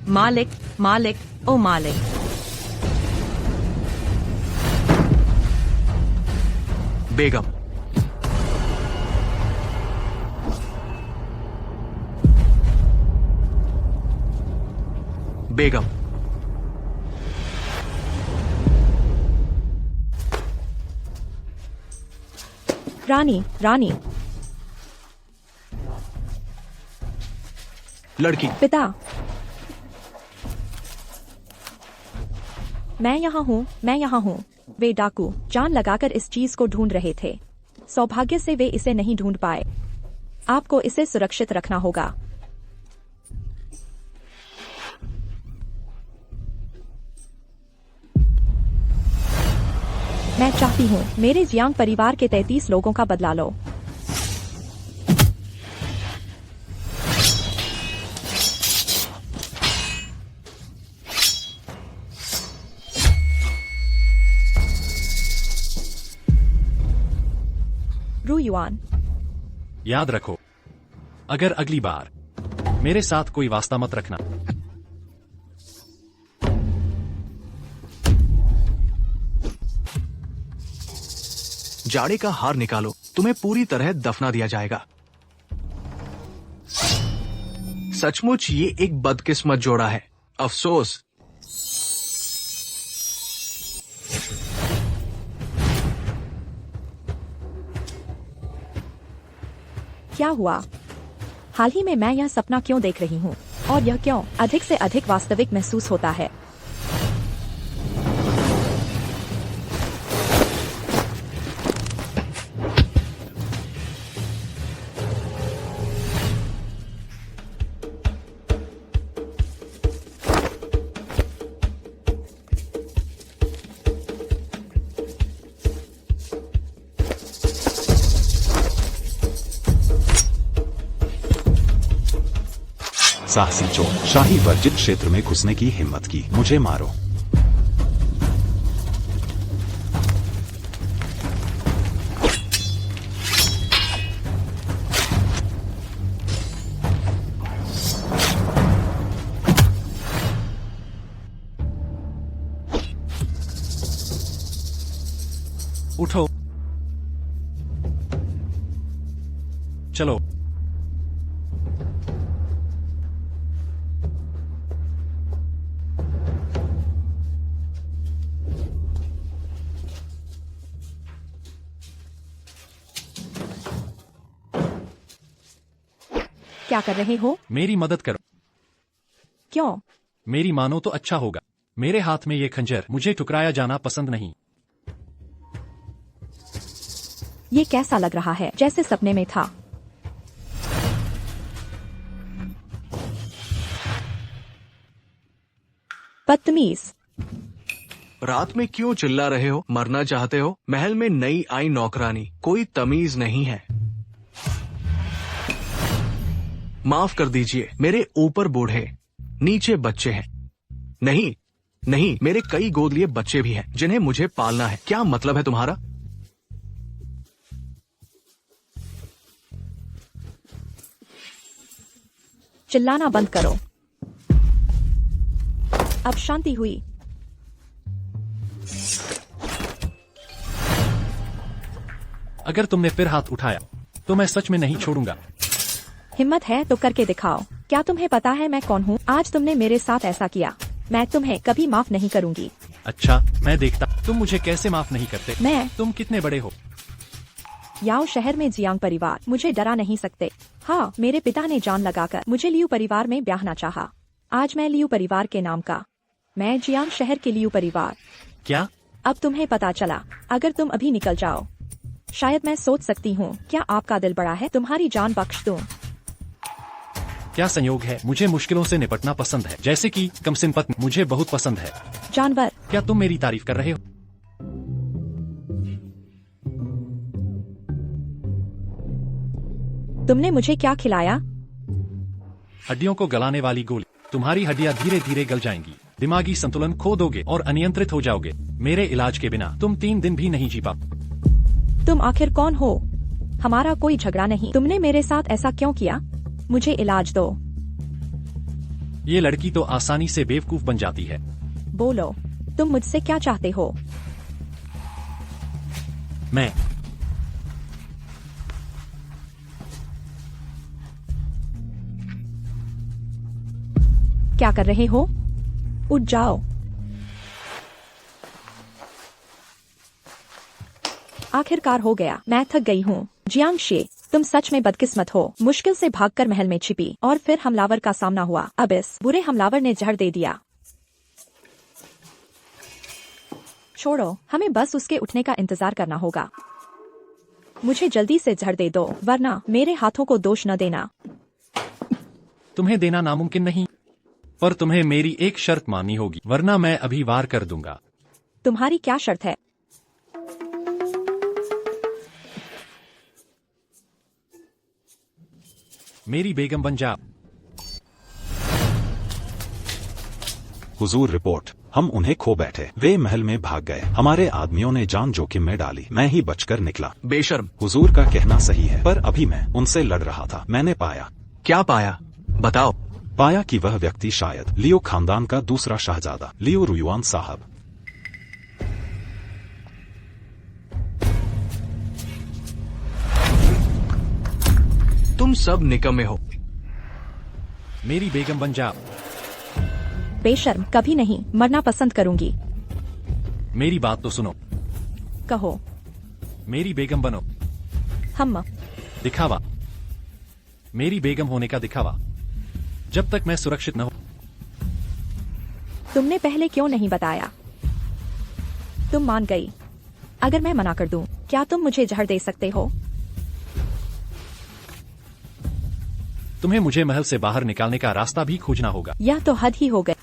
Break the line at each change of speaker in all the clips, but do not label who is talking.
मालिक, मालिक, ओ मालिक।
बेगम। बेगम।
रानी, रानी।
लड़की।
पिता। मैं यहाँ हूँ, मैं यहाँ हूँ। वे डाकू जान लगाकर इस चीज को ढूंढ रहे थे। सौभाग्य से वे इसे नहीं ढूंढ पाए। आपको इसे सुरक्षित रखना होगा। मैं चाहती हूँ मेरे जियांग परिवार के 33 लोगों का बदला लो। रू युआन।
याद रखो, अगर अगली बार मेरे साथ कोई वास्ता मत रखना।
जाड़े का हार निकालो, तुम्हें पूरी तरह दफना दिया जाएगा। सचमुच ये एक बदकिस्मत जोड़ा है। अफसोस।
क्या हुआ? हाल ही में मैं यह सपना क्यों देख रही हूँ? और यह क्यों अधिक से अधिक वास्तविक महसूस होता है?
साहसी चोर, शाही वर्जित क्षेत्र में घुसने की हिम्मत की। मुझे मारो।
उठो, चलो।
क्या कर रहे हो?
मेरी मदद करो।
क्यों?
मेरी मानो तो अच्छा होगा। मेरे हाथ में ये खंजर, मुझे ठुकराया जाना पसंद नहीं।
ये कैसा लग रहा है? जैसे सपने में था। बदतमीज।
रात में क्यों चिल्ला रहे हो? मरना चाहते हो? महल में नई आई नौकरानी, कोई तमीज नहीं है। माफ कर दीजिए, मेरे ऊपर बूढ़े, नीचे बच्चे हैं। नहीं, नहीं, मेरे कई गोद लिए बच्चे भी हैं जिन्हें मुझे पालना है। क्या मतलब है तुम्हारा?
चिल्लाना बंद करो। अब शांति हुई।
अगर तुमने फिर हाथ उठाया तो मैं सच में नहीं छोड़ूंगा।
हिम्मत है तो करके दिखाओ। क्या तुम्हें पता है मैं कौन हूँ? आज तुमने मेरे साथ ऐसा किया, मैं तुम्हें कभी माफ नहीं करूंगी।
अच्छा, मैं देखता तुम मुझे कैसे माफ नहीं करते।
मैं?
तुम कितने बड़े हो?
याओ शहर में जियांग परिवार मुझे डरा नहीं सकते। हाँ, मेरे पिता ने जान लगाकर मुझे लियू परिवार में ब्याहना चाहा। आज मैं लियू परिवार के नाम का। मैं जियांग शहर के लियू परिवार।
क्या?
अब तुम्हें पता चला। अगर तुम अभी निकल जाओ, शायद मैं सोच सकती हूँ। क्या आपका दिल बड़ा है? तुम्हारी जान बख्श दूं।
क्या संयोग है, मुझे मुश्किलों से निपटना पसंद है, जैसे कि कमसिन पत्नी मुझे बहुत पसंद है।
जानवर।
क्या तुम मेरी तारीफ कर रहे हो?
तुमने मुझे क्या खिलाया?
हड्डियों को गलाने वाली गोली। तुम्हारी हड्डियां धीरे धीरे गल जाएंगी, दिमागी संतुलन खो दोगे और अनियंत्रित हो जाओगे। मेरे इलाज के बिना तुम 3 दिन भी नहीं जी पाओ।
तुम आखिर कौन हो? हमारा कोई झगड़ा नहीं। तुमने मेरे साथ ऐसा क्यों किया? मुझे इलाज दो।
ये लड़की तो आसानी से बेवकूफ बन जाती है।
बोलो, तुम मुझसे क्या चाहते हो?
मैं
क्या कर रहे हो? उठ जाओ। आखिरकार हो गया, मैं थक गई हूँ। जियांग शे, तुम सच में बदकिस्मत हो। मुश्किल से भागकर महल में छिपी और फिर हमलावर का सामना हुआ। अब इस बुरे हमलावर ने जहर दे दिया। छोड़ो, हमें बस उसके उठने का इंतजार करना होगा। मुझे जल्दी से जहर दे दो, वरना मेरे हाथों को दोष न देना।
तुम्हें देना नामुमकिन नहीं, पर तुम्हें मेरी एक शर्त माननी होगी, वरना मैं अभी वार कर दूंगा।
तुम्हारी क्या शर्त है?
मेरी बेगम बन जा।
हुजूर रिपोर्ट, हम उन्हें खो बैठे। वे महल में भाग गए। हमारे आदमियों ने जान जोखिम में डाली। मैं ही बचकर निकला।
बेशर्म।
हुजूर का कहना सही है, पर अभी मैं उनसे लड़ रहा था। मैंने पाया।
क्या पाया? बताओ।
पाया कि वह व्यक्ति शायद लियो खानदान का दूसरा शहजादा लियो रुयुआन साहब।
तुम सब निकम्मे हो।
मेरी बेगम बन जा।
बेशर्म, कभी नहीं। मरना पसंद करूंगी।
मेरी बात तो सुनो।
कहो।
मेरी बेगम बनो।
हम
दिखावा। मेरी बेगम होने का दिखावा। जब तक मैं सुरक्षित न हो।
तुमने पहले क्यों नहीं बताया? तुम मान गई। अगर मैं मना कर दूं, क्या तुम मुझे जहर दे सकते हो?
तुम्हें मुझे महल से बाहर निकालने का रास्ता भी खोजना होगा।
यह तो हद ही हो गई।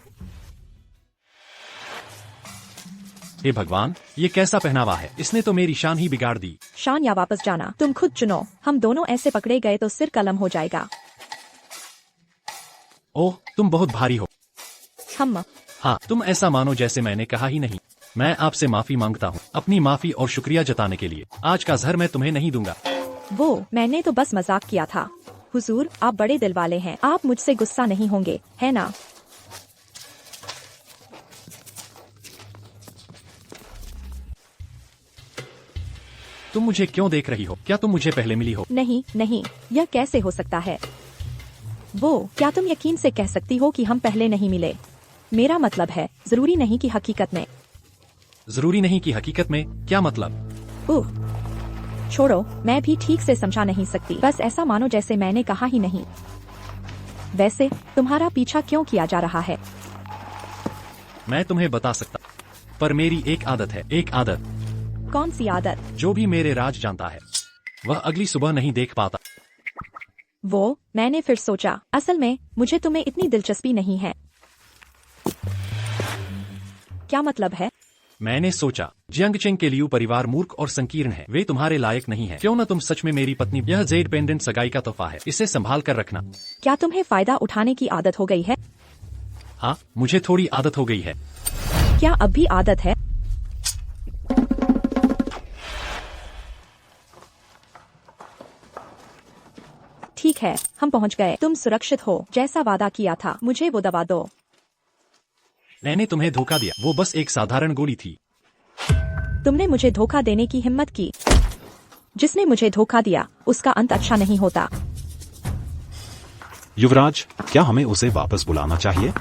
हे भगवान, ये कैसा पहनावा है? इसने तो मेरी शान ही बिगाड़ दी।
शान या वापस जाना, तुम खुद चुनो। हम दोनों ऐसे पकड़े गए तो सिर कलम हो जाएगा।
ओह, तुम बहुत भारी हो।
हम
हाँ, तुम ऐसा मानो जैसे मैंने कहा ही नहीं। मैं आपसे माफी मांगता हूँ, अपनी माफी और शुक्रिया जताने के लिए। आज का जहर मैं तुम्हें नहीं दूंगा।
वो मैंने तो बस मजाक किया था। हुजूर, आप बड़े दिल वाले हैं। आप मुझसे गुस्सा नहीं होंगे, है ना?
तुम मुझे क्यों देख रही हो? क्या तुम मुझे पहले मिली हो?
नहीं नहीं, यह कैसे हो सकता है? वो क्या तुम यकीन से कह सकती हो कि हम पहले नहीं मिले? मेरा मतलब है, जरूरी नहीं कि हकीकत में।
जरूरी नहीं कि हकीकत में? क्या मतलब?
छोड़ो, मैं भी ठीक से समझा नहीं सकती। बस ऐसा मानो जैसे मैंने कहा ही नहीं। वैसे तुम्हारा पीछा क्यों किया जा रहा है?
मैं तुम्हें बता सकता, पर मेरी एक आदत है। एक आदत।
कौन सी आदत?
जो भी मेरे राज जानता है, वह अगली सुबह नहीं देख पाता।
वो मैंने फिर सोचा, असल में मुझे तुम्हें इतनी दिलचस्पी नहीं है। क्या मतलब है?
मैंने सोचा, जियांगचेंग के लियू परिवार मूर्ख और संकीर्ण है। वे तुम्हारे लायक नहीं है। क्यों न तुम सच में मेरी पत्नी? यह जेड पेंडेंट सगाई का तोहफा है, इसे संभाल कर रखना।
क्या तुम्हें फायदा उठाने की आदत हो गई है?
हाँ, मुझे थोड़ी आदत हो गई है।
क्या अब भी आदत है? ठीक है, हम पहुंच गए। तुम सुरक्षित हो। जैसा वादा किया था, मुझे वो दवा दो।
मैंने तुम्हें धोखा दिया। वो बस एक साधारण गोली थी।
तुमने मुझे धोखा देने की हिम्मत की। जिसने मुझे धोखा दिया, उसका अंत अच्छा नहीं होता।
युवराज, क्या हमें उसे वापस बुलाना चाहिए?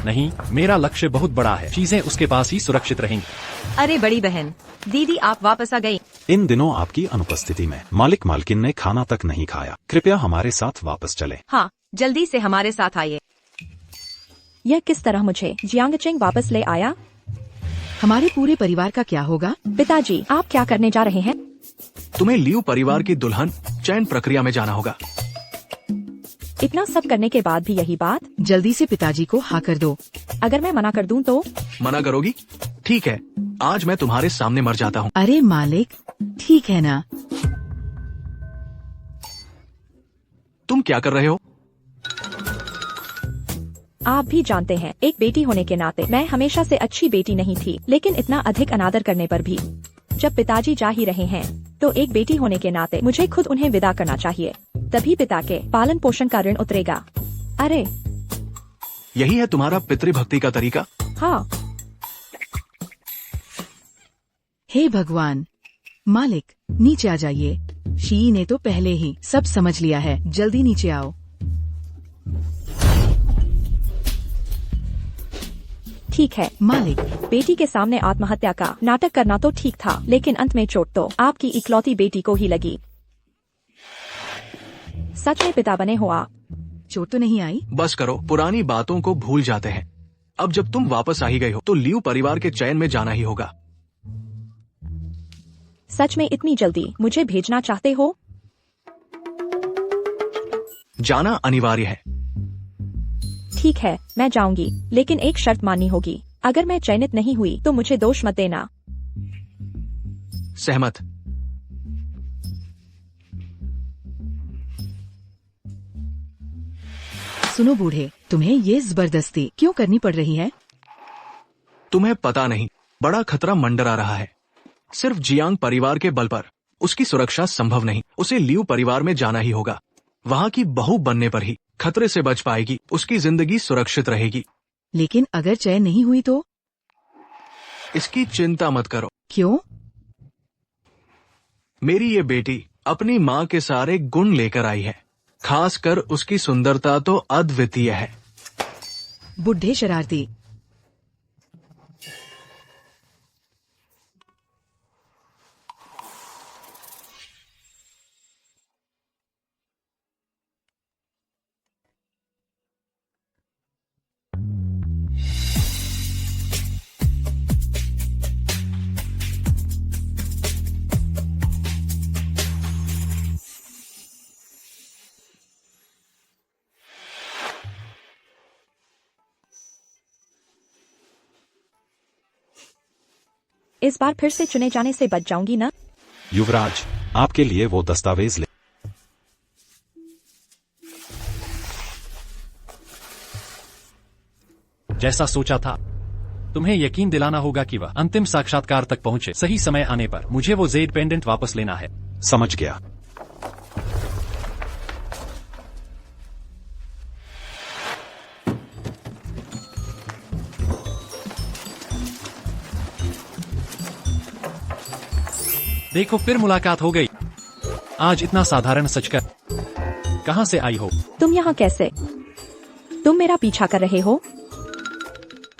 नहीं, मेरा लक्ष्य बहुत बड़ा है। चीजें उसके पास ही सुरक्षित रहेंगी।
अरे बड़ी बहन, दीदी आप वापस आ गई।
इन दिनों आपकी अनुपस्थिति में मालिक मालकिन ने खाना तक नहीं खाया। कृपया हमारे साथ वापस चले।
हाँ, जल्दी से हमारे साथ आइए।
यह किस तरह मुझे जियांगचेंग वापस ले आया?
हमारे पूरे परिवार का क्या होगा?
पिताजी, आप क्या करने जा रहे हैं?
तुम्हें लियू परिवार की दुल्हन चयन प्रक्रिया में जाना होगा।
इतना सब करने के बाद भी यही बात?
जल्दी से पिताजी को हाँ कर दो।
अगर मैं मना कर दूं तो?
मना करोगी? ठीक है, आज मैं तुम्हारे सामने मर जाता हूँ।
अरे मालिक, ठीक है ना?
तुम क्या कर रहे हो?
आप भी जानते हैं, एक बेटी होने के नाते मैं हमेशा से अच्छी बेटी नहीं थी, लेकिन इतना अधिक अनादर करने पर भी। जब पिताजी जा ही रहे हैं, तो एक बेटी होने के नाते मुझे खुद उन्हें विदा करना चाहिए। तभी पिता के पालन पोषण का ऋण उतरेगा। अरे,
यही है तुम्हारा पितृभक्ति का तरीका?
हाँ।
हे भगवान, मालिक नीचे आ जाइए। शी ने तो पहले ही सब समझ लिया है, जल्दी नीचे आओ।
ठीक है
मालिक,
बेटी के सामने आत्महत्या का नाटक करना तो ठीक था, लेकिन अंत में चोट तो आपकी इकलौती बेटी को ही लगी। सच में पिता बने हो आप?
चोट तो नहीं आई?
बस करो, पुरानी बातों को भूल जाते हैं। अब जब तुम वापस आ ही गई हो तो लियू परिवार के चयन में जाना ही होगा।
सच में इतनी जल्दी मुझे भेजना चाहते हो?
जाना अनिवार्य है।
ठीक है, मैं जाऊंगी, लेकिन एक शर्त माननी होगी। अगर मैं चयनित नहीं हुई तो मुझे दोष मत देना।
सहमत।
सुनो बूढ़े, तुम्हें ये जबरदस्ती क्यों करनी पड़ रही है?
तुम्हें पता नहीं, बड़ा खतरा मंडरा रहा है। सिर्फ जियांग परिवार के बल पर उसकी सुरक्षा संभव नहीं। उसे लियू परिवार में जाना ही होगा। वहाँ की बहू बनने पर ही खतरे से बच पाएगी, उसकी जिंदगी सुरक्षित रहेगी।
लेकिन अगर चयन नहीं हुई तो?
इसकी चिंता मत करो।
क्यों?
मेरी ये बेटी अपनी माँ के सारे गुण लेकर आई है, खासकर उसकी सुंदरता तो अद्वितीय है।
बुढ़े शरारती।
इस बार फिर से चुने जाने से बच जाऊंगी ना?
युवराज, आपके लिए वो दस्तावेज ले।
जैसा सोचा था। तुम्हें यकीन दिलाना होगा कि वह अंतिम साक्षात्कार तक पहुंचे। सही समय आने पर मुझे वो जेड पेंडेंट वापस लेना है।
समझ गया।
देखो, फिर मुलाकात हो गई। आज इतना साधारण सच कर। कहाँ से आई हो?
तुम यहाँ कैसे? तुम मेरा पीछा कर रहे हो?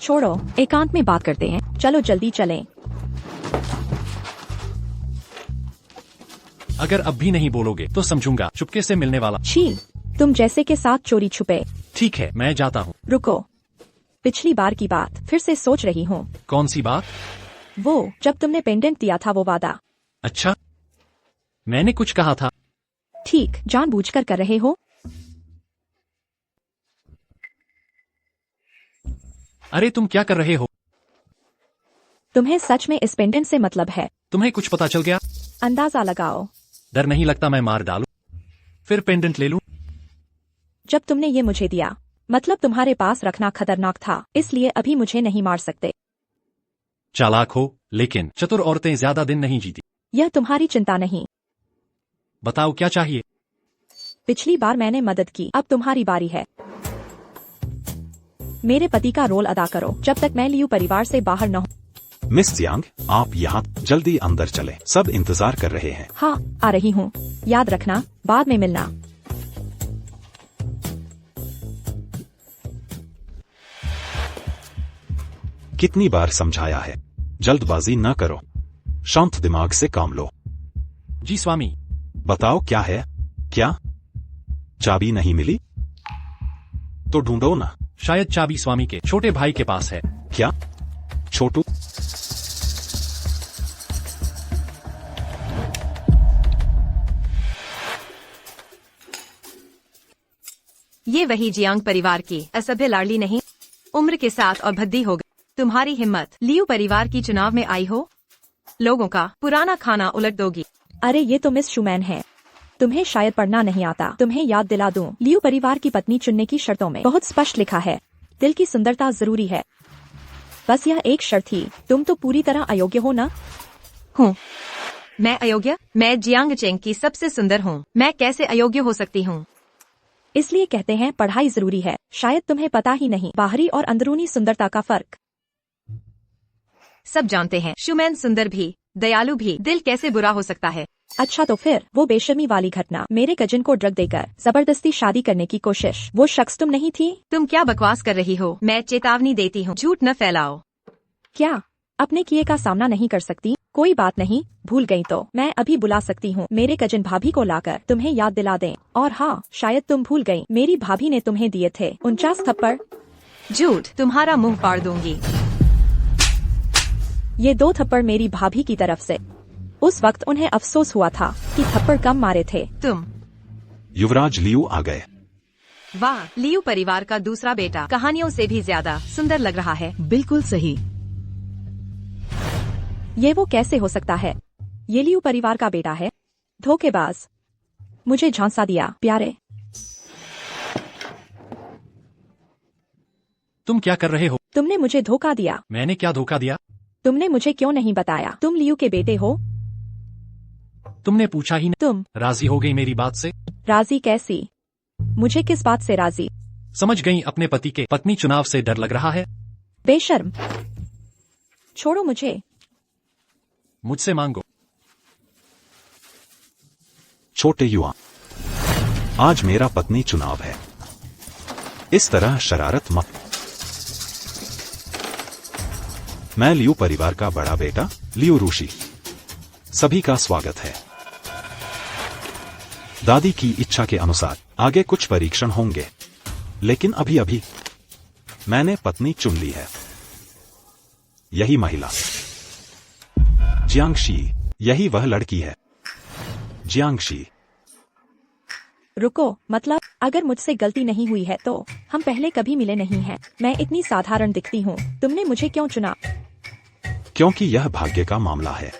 छोड़ो, एकांत में बात करते हैं। चलो जल्दी चलें।
अगर अब भी नहीं बोलोगे तो समझूंगा चुपके से मिलने वाला।
छी, तुम जैसे के साथ चोरी छुपे।
ठीक है, मैं जाता हूँ।
रुको, पिछली बार की बात फिर से सोच रही हूँ।
कौन सी बात?
वो जब तुमने पेंडेंट दिया था, वो वादा।
अच्छा, मैंने कुछ कहा था?
ठीक, जानबूझकर कर रहे हो?
अरे तुम क्या कर रहे हो?
तुम्हें सच में इस पेंडेंट से मतलब है?
तुम्हें कुछ पता चल गया?
अंदाजा लगाओ।
डर नहीं लगता मैं मार डालूं? फिर पेंडेंट ले लूं?
जब तुमने ये मुझे दिया, मतलब तुम्हारे पास रखना खतरनाक था, इसलिए अभी मुझे नहीं मार सकते।
चालाक हो, लेकिन चतुर औरतें ज्यादा दिन नहीं जीती।
यह तुम्हारी चिंता नहीं।
बताओ क्या चाहिए?
पिछली बार मैंने मदद की, अब तुम्हारी बारी है। मेरे पति का रोल अदा करो जब तक मैं लियू परिवार से बाहर न हूँ।
मिस जियांग, आप यहाँ जल्दी अंदर चलें, सब इंतजार कर रहे हैं।
हाँ, आ रही हूँ। याद रखना, बाद में मिलना।
कितनी बार समझाया है, जल्दबाजी न करो, शांत दिमाग से काम लो।
जी स्वामी।
बताओ क्या है? क्या चाबी नहीं मिली? तो ढूंढो ना।
शायद चाबी स्वामी के छोटे भाई के पास है।
क्या? छोटू?
ये वही जियांग परिवार की असभ्य लाडली नहीं, उम्र के साथ और भद्दी हो गई। तुम्हारी हिम्मत, लियू परिवार की चुनाव में आई हो, लोगों का पुराना खाना उलट दोगी।
अरे ये तो मिस शुमैन है, तुम्हें शायद पढ़ना नहीं आता। तुम्हें याद दिला दूं, लियू परिवार की पत्नी चुनने की शर्तों में बहुत स्पष्ट लिखा है, दिल की सुंदरता जरूरी है। बस यह एक शर्त थी, तुम तो पूरी तरह अयोग्य हो ना?
हूँ मैं अयोग्य? मैं जियांग चेंग की सबसे सुंदर हूँ, मैं कैसे अयोग्य हो सकती हूँ?
इसलिए कहते हैं पढ़ाई जरूरी है। शायद तुम्हें पता ही नहीं बाहरी और अंदरूनी सुंदरता का फर्क।
सब जानते हैं शुमैन सुंदर भी, दयालु भी, दिल कैसे बुरा हो सकता है।
अच्छा तो फिर वो बेशर्मी वाली घटना, मेरे कजिन को ड्रग देकर जबरदस्ती शादी करने की कोशिश, वो शख्स तुम नहीं थी?
तुम क्या बकवास कर रही हो? मैं चेतावनी देती हूँ, झूठ न फैलाओ।
क्या अपने किए का सामना नहीं कर सकती? कोई बात नहीं, भूल गई तो मैं अभी बुला सकती हूँ मेरे कजिन भाभी को लाकर तुम्हें याद दिला दें। और हाँ, शायद तुम भूल गई, मेरी भाभी ने तुम्हें दिए थे 49 थप्पड़।
झूठ, तुम्हारा मुंह फाड़ दूंगी।
ये 2 थप्पड़ मेरी भाभी की तरफ से। उस वक्त उन्हें अफसोस हुआ था कि थप्पड़ कम मारे थे।
तुम।
युवराज लियू आ गए।
वाह, लियू परिवार का दूसरा बेटा कहानियों से भी ज्यादा सुंदर लग रहा है।
बिल्कुल सही।
ये वो कैसे हो सकता है? ये लियू परिवार का बेटा है? धोखेबाज, मुझे झांसा दिया। प्यारे,
तुम क्या कर रहे हो?
तुमने मुझे धोखा दिया।
मैंने क्या धोखा दिया?
तुमने मुझे क्यों नहीं बताया तुम लियू के बेटे हो?
तुमने पूछा ही नहीं।
तुम
राजी हो गई मेरी बात से?
राजी कैसी? मुझे किस बात से राजी?
समझ गई, अपने पति के पत्नी चुनाव से डर लग रहा है।
बेशर्म, छोड़ो मुझे।
मुझसे मांगो।
छोटे युवा, आज मेरा पत्नी चुनाव है, इस तरह शरारत मत। मैं लियू परिवार का बड़ा बेटा लियू रूशी, सभी का स्वागत है। दादी की इच्छा के अनुसार आगे कुछ परीक्षण होंगे, लेकिन अभी अभी मैंने पत्नी चुन ली है। यही महिला जियांगशी, यही वह लड़की है जियांगशी।
रुको, मतलब अगर मुझसे गलती नहीं हुई है तो हम पहले कभी मिले नहीं हैं। मैं इतनी साधारण दिखती हूँ, तुमने मुझे क्यों चुना?
क्योंकि यह भाग्य का मामला है।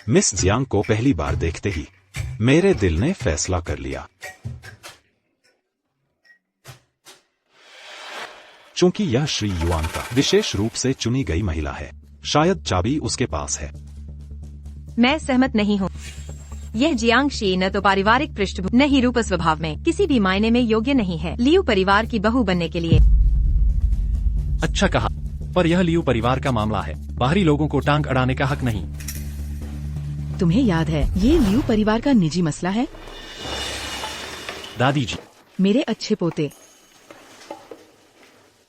मिस जियांग को पहली बार देखते ही मेरे दिल ने फैसला कर लिया। चूंकि यह श्री युआन का विशेष रूप से चुनी गई महिला है, शायद चाबी उसके पास है।
मैं सहमत नहीं हूँ। यह जियांगशी न तो पारिवारिक पृष्ठभूमि न ही रूप स्वभाव में किसी भी मायने में योग्य नहीं है लियू परिवार की बहू बनने के लिए।
अच्छा कहा, पर यह लियू परिवार का मामला है, बाहरी लोगों को टांग अड़ाने का हक नहीं।
तुम्हें याद है ये लियू परिवार का निजी मसला है?
दादी जी,
मेरे अच्छे पोते,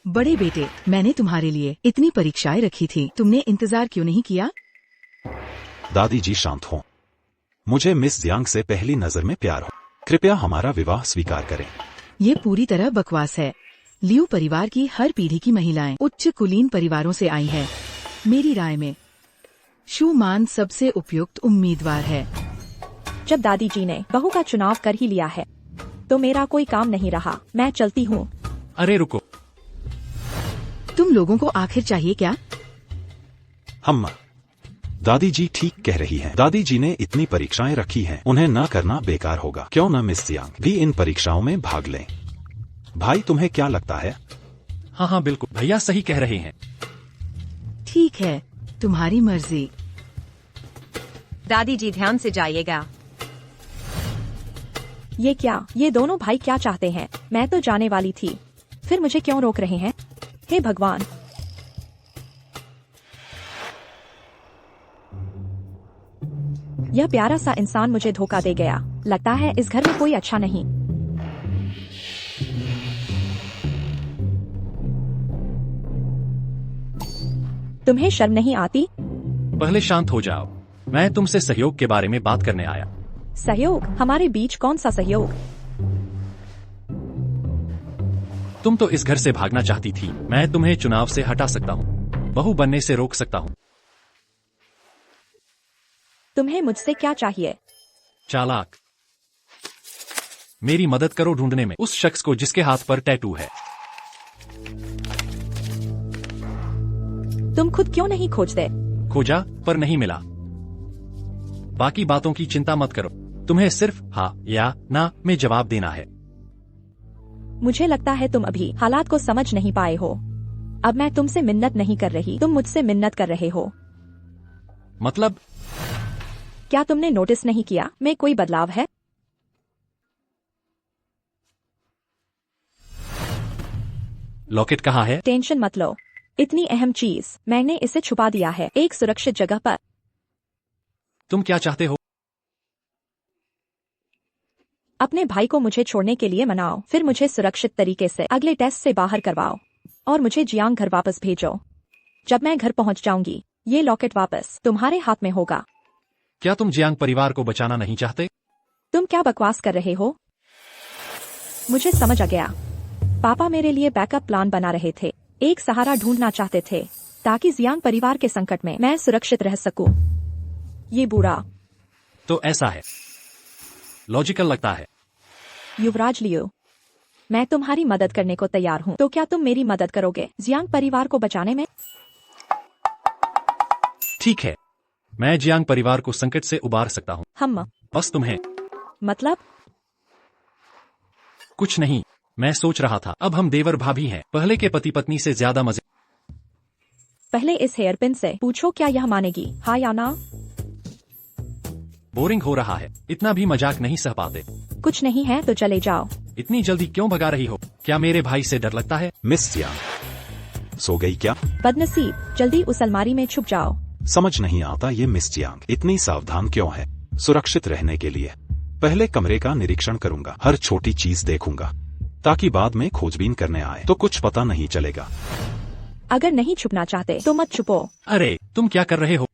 बड़े बेटे, मैंने तुम्हारे लिए इतनी परीक्षाएं रखी थी, तुमने इंतजार क्यों नहीं किया?
दादी जी शांत हो, मुझे मिस जियांग से पहली नजर में प्यार हो, कृपया हमारा विवाह स्वीकार करें।
ये पूरी तरह बकवास है। लियू परिवार की हर पीढ़ी की महिलाएं उच्च कुलीन परिवारों से आई हैं। मेरी राय में शू मान सबसे उपयुक्त उम्मीदवार है।
जब दादी जी ने बहू का चुनाव कर ही लिया है तो मेरा कोई काम नहीं रहा, मैं चलती हूँ।
अरे रुको,
तुम लोगों को आखिर चाहिए क्या?
हम दादी जी ठीक कह रही हैं। दादी जी ने इतनी परीक्षाएं रखी हैं, उन्हें न करना बेकार होगा। क्यों न मिस जियांग भी इन परीक्षाओं में भाग लें? भाई तुम्हें क्या लगता है?
हाँ हाँ बिल्कुल, भैया सही कह रहे हैं।
ठीक है, तुम्हारी मर्जी।
दादी जी ध्यान से जाइएगा।
ये क्या, ये दोनों भाई क्या चाहते हैं? मैं तो जाने वाली थी, फिर मुझे क्यों रोक रहे हैं? हे भगवान, यह प्यारा सा इंसान मुझे धोखा दे गया। लगता है इस घर में कोई अच्छा नहीं। तुम्हें शर्म नहीं आती?
पहले शांत हो जाओ, मैं तुमसे सहयोग के बारे में बात करने आया।
सहयोग? हमारे बीच कौन सा सहयोग?
तुम तो इस घर से भागना चाहती थी, मैं तुम्हें चुनाव से हटा सकता हूँ, बहू बनने से रोक सकता हूँ।
तुम्हें मुझसे क्या चाहिए?
चालाक, मेरी मदद करो ढूंढने में उस शख्स को जिसके हाथ पर टैटू है।
तुम खुद क्यों नहीं खोजते?
खोजा पर नहीं मिला। बाकी बातों की चिंता मत करो, तुम्हें सिर्फ हाँ या ना में जवाब देना है।
मुझे लगता है तुम अभी हालात को समझ नहीं पाए हो। अब मैं तुमसे मिन्नत नहीं कर रही, तुम मुझसे मिन्नत कर रहे हो।
मतलब?
क्या तुमने नोटिस नहीं किया में कोई बदलाव है?
लॉकेट कहाँ है?
टेंशन मत लो, इतनी अहम चीज मैंने इसे छुपा दिया है एक सुरक्षित जगह पर।
तुम क्या चाहते हो?
अपने भाई को मुझे छोड़ने के लिए मनाओ, फिर मुझे सुरक्षित तरीके से अगले टेस्ट से बाहर करवाओ और मुझे जियांग घर वापस भेजो। जब मैं घर पहुंच जाऊंगी ये लॉकेट वापस तुम्हारे हाथ में होगा।
क्या तुम जियांग परिवार को बचाना नहीं चाहते?
तुम क्या बकवास कर रहे हो? मुझे समझ आ गया। पापा मेरे लिए बैकअप प्लान बना रहे थे, एक सहारा ढूंढना चाहते थे ताकि जियांग परिवार के संकट में मैं सुरक्षित रह सकूं। ये बुरा
तो ऐसा है, लॉजिकल लगता है।
युवराज लियो, मैं तुम्हारी मदद करने को तैयार हूँ, तो क्या तुम मेरी मदद करोगे जियांग परिवार को बचाने में?
ठीक है, मैं जियांग परिवार को संकट से उबार सकता हूँ।
हम
बस तुम्हें
मतलब?
कुछ नहीं, मैं सोच रहा था अब हम देवर भाभी हैं, पहले के पति पत्नी से ज्यादा मजे।
पहले इस हेयरपिन से पूछो क्या यह मानेगी, हाँ या ना?
बोरिंग हो रहा है, इतना भी मजाक नहीं सह पाते।
कुछ नहीं है तो चले जाओ।
इतनी जल्दी क्यों भगा रही हो? क्या मेरे भाई से डर लगता है?
मिस जियांग सो गई क्या?
बदनसीब, जल्दी उस अलमारी में छुप जाओ।
समझ नहीं आता ये मिस जियांग इतनी सावधान क्यों है। सुरक्षित रहने के लिए पहले कमरे का निरीक्षण करूंगा, हर छोटी चीज देखूंगा ताकि बाद में खोजबीन करने आए तो कुछ पता नहीं चलेगा।
अगर नहीं छुपना चाहते तो मत छुपो।
अरे तुम क्या कर रहे हो?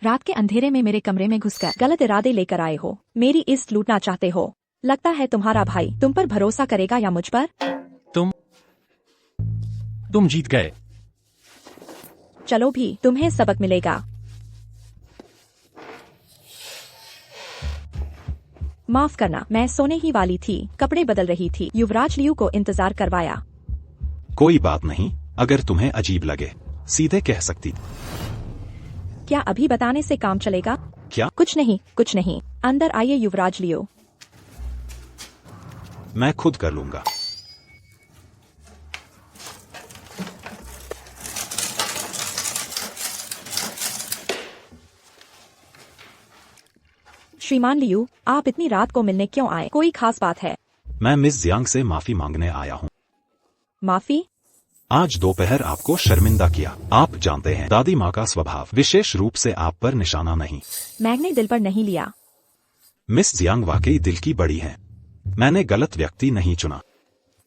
रात के अंधेरे में मेरे कमरे में घुसकर गलत इरादे लेकर आए हो, मेरी इज्जत लूटना चाहते हो। लगता है तुम्हारा भाई तुम पर भरोसा करेगा या मुझ पर?
तुम जीत गए।
चलो भी, तुम्हें सबक मिलेगा। माफ करना, मैं सोने ही वाली थी, कपड़े बदल रही थी, युवराज लियू को इंतजार करवाया।
कोई बात नहीं, अगर तुम्हें अजीब लगे सीधे कह सकती।
क्या अभी बताने से काम चलेगा?
क्या?
कुछ नहीं, कुछ नहीं। अंदर आइए युवराज लियो।
मैं खुद कर लूंगा।
श्रीमान लियू, आप इतनी रात को मिलने क्यों आए? कोई खास बात है?
मैं मिस जियांग से माफी मांगने आया हूँ।
माफी?
आज दोपहर आपको शर्मिंदा किया। आप जानते हैं दादी माँ का स्वभाव, विशेष रूप से आप पर निशाना नहीं।
मैंने दिल पर नहीं लिया।
मिस जियांग वाकई दिल की बड़ी हैं। मैंने गलत व्यक्ति नहीं चुना।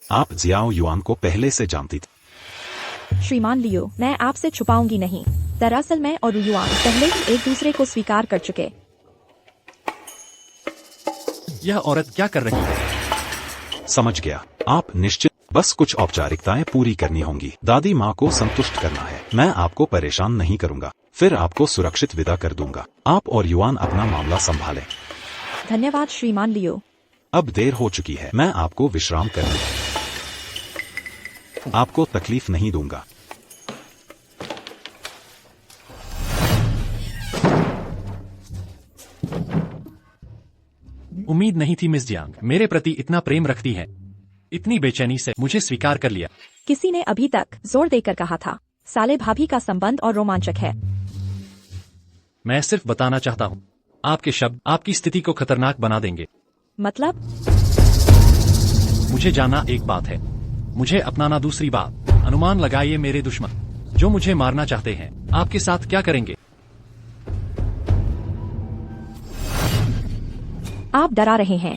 आप जियाओ युआन को पहले से जानती थी।
श्रीमान लियो, मैं आपसे छुपाऊंगी नहीं। दरअसल मैं और युआन पहले ही एक दूसरे को स्वीकार कर चुके।
यह औरत क्या कर रही है?
समझ गया, आप निश्चित बस कुछ औपचारिकताएं पूरी करनी होंगी। दादी माँ को संतुष्ट करना है। मैं आपको परेशान नहीं करूंगा, फिर आपको सुरक्षित विदा कर दूंगा। आप और युआन अपना मामला संभालें।
धन्यवाद श्रीमान लियो।
अब देर हो चुकी है, मैं आपको विश्राम करने आपको तकलीफ नहीं दूंगा।
उम्मीद नहीं थी मिस जियांग मेरे प्रति इतना प्रेम रखती है। इतनी बेचैनी से मुझे स्वीकार कर लिया।
किसी ने अभी तक जोर देकर कहा था साले भाभी का संबंध और रोमांचक है।
मैं सिर्फ बताना चाहता हूँ, आपके शब्द आपकी स्थिति को खतरनाक बना देंगे।
मतलब?
मुझे जानना एक बात है, मुझे अपनाना दूसरी बात। अनुमान लगाइए मेरे दुश्मन जो मुझे मारना चाहते हैं आपके साथ क्या करेंगे?
आप डरा रहे हैं।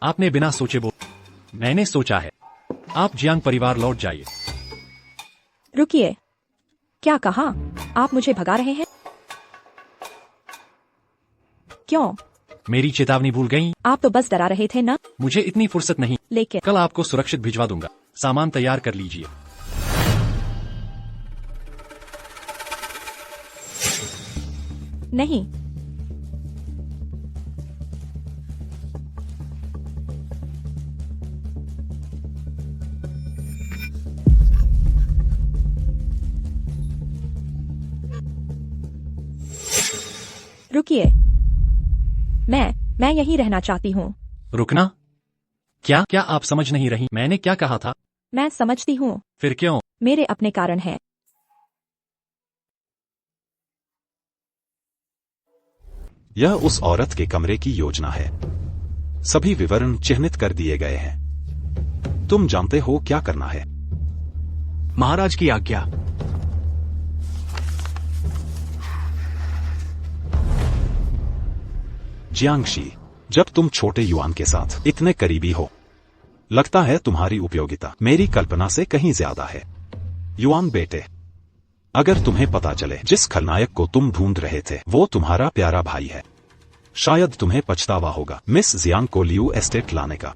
आपने बिना सोचे बोल। मैंने सोचा है। आप जियांग परिवार लौट जाइए।
रुकिए, क्या कहा? आप मुझे भगा रहे हैं? क्यों?
मेरी चेतावनी भूल गई?
आप तो बस डरा रहे थे ना?
मुझे इतनी फुर्सत नहीं,
लेकिन
कल आपको सुरक्षित भिजवा दूंगा। सामान तैयार कर लीजिए।
नहीं, रुकिए, मैं यहीं रहना चाहती हूँ।
रुकना? क्या आप समझ नहीं रही? मैंने क्या कहा था?
मैं समझती हूँ।
फिर क्यों?
मेरे अपने कारण हैं।
यह उस औरत के कमरे की योजना है। सभी विवरण चिह्नित कर दिए गए हैं। तुम जानते हो क्या करना है।
महाराज की आज्ञा।
जियांगशी, जब तुम छोटे युआन के साथ इतने करीबी हो, लगता है तुम्हारी उपयोगिता मेरी कल्पना से कहीं ज्यादा है। युआन बेटे, अगर तुम्हें पता चले जिस खलनायक को तुम ढूंढ रहे थे वो तुम्हारा प्यारा भाई है, शायद तुम्हें पछतावा होगा मिस जियांग को लियू एस्टेट लाने का।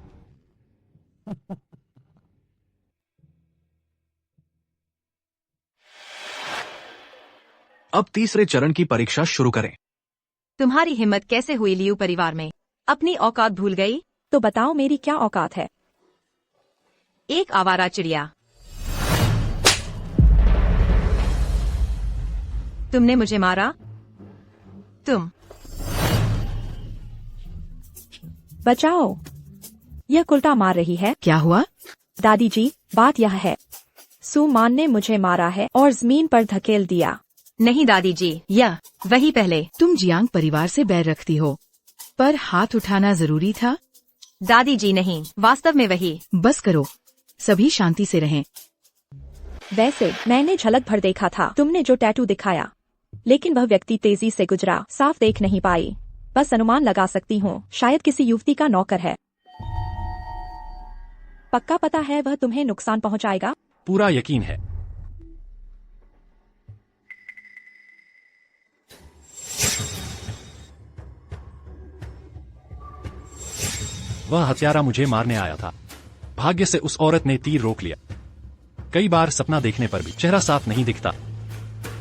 अब तीसरे चरण की परीक्षा शुरू करें।
तुम्हारी हिम्मत कैसे हुई लियू परिवार में? अपनी औकात भूल गई?
तो बताओ मेरी क्या औकात है?
एक आवारा चिड़िया। तुमने मुझे मारा? तुम
बचाओ, यह कुल्टा मार रही है।
क्या हुआ?
दादी जी, बात यह है, सुमान ने मुझे मारा है और जमीन पर धकेल दिया।
नहीं दादी जी, यह वही पहले।
तुम जियांग परिवार से बैर रखती हो, पर हाथ उठाना जरूरी था।
दादी जी नहीं, वास्तव में वही।
बस करो, सभी शांति से रहें।
वैसे मैंने झलक भर देखा था तुमने जो टैटू दिखाया, लेकिन वह व्यक्ति तेजी से गुजरा, साफ देख नहीं पाई। बस अनुमान लगा सकती हूँ, शायद किसी युवती का नौकर है। पक्का पता है वह तुम्हें नुकसान पहुँचाएगा?
पूरा यकीन है। वह हत्यारा मुझे मारने आया था। भाग्य से उस औरत ने तीर रोक लिया। कई बार सपना देखने पर भी चेहरा साफ नहीं दिखता,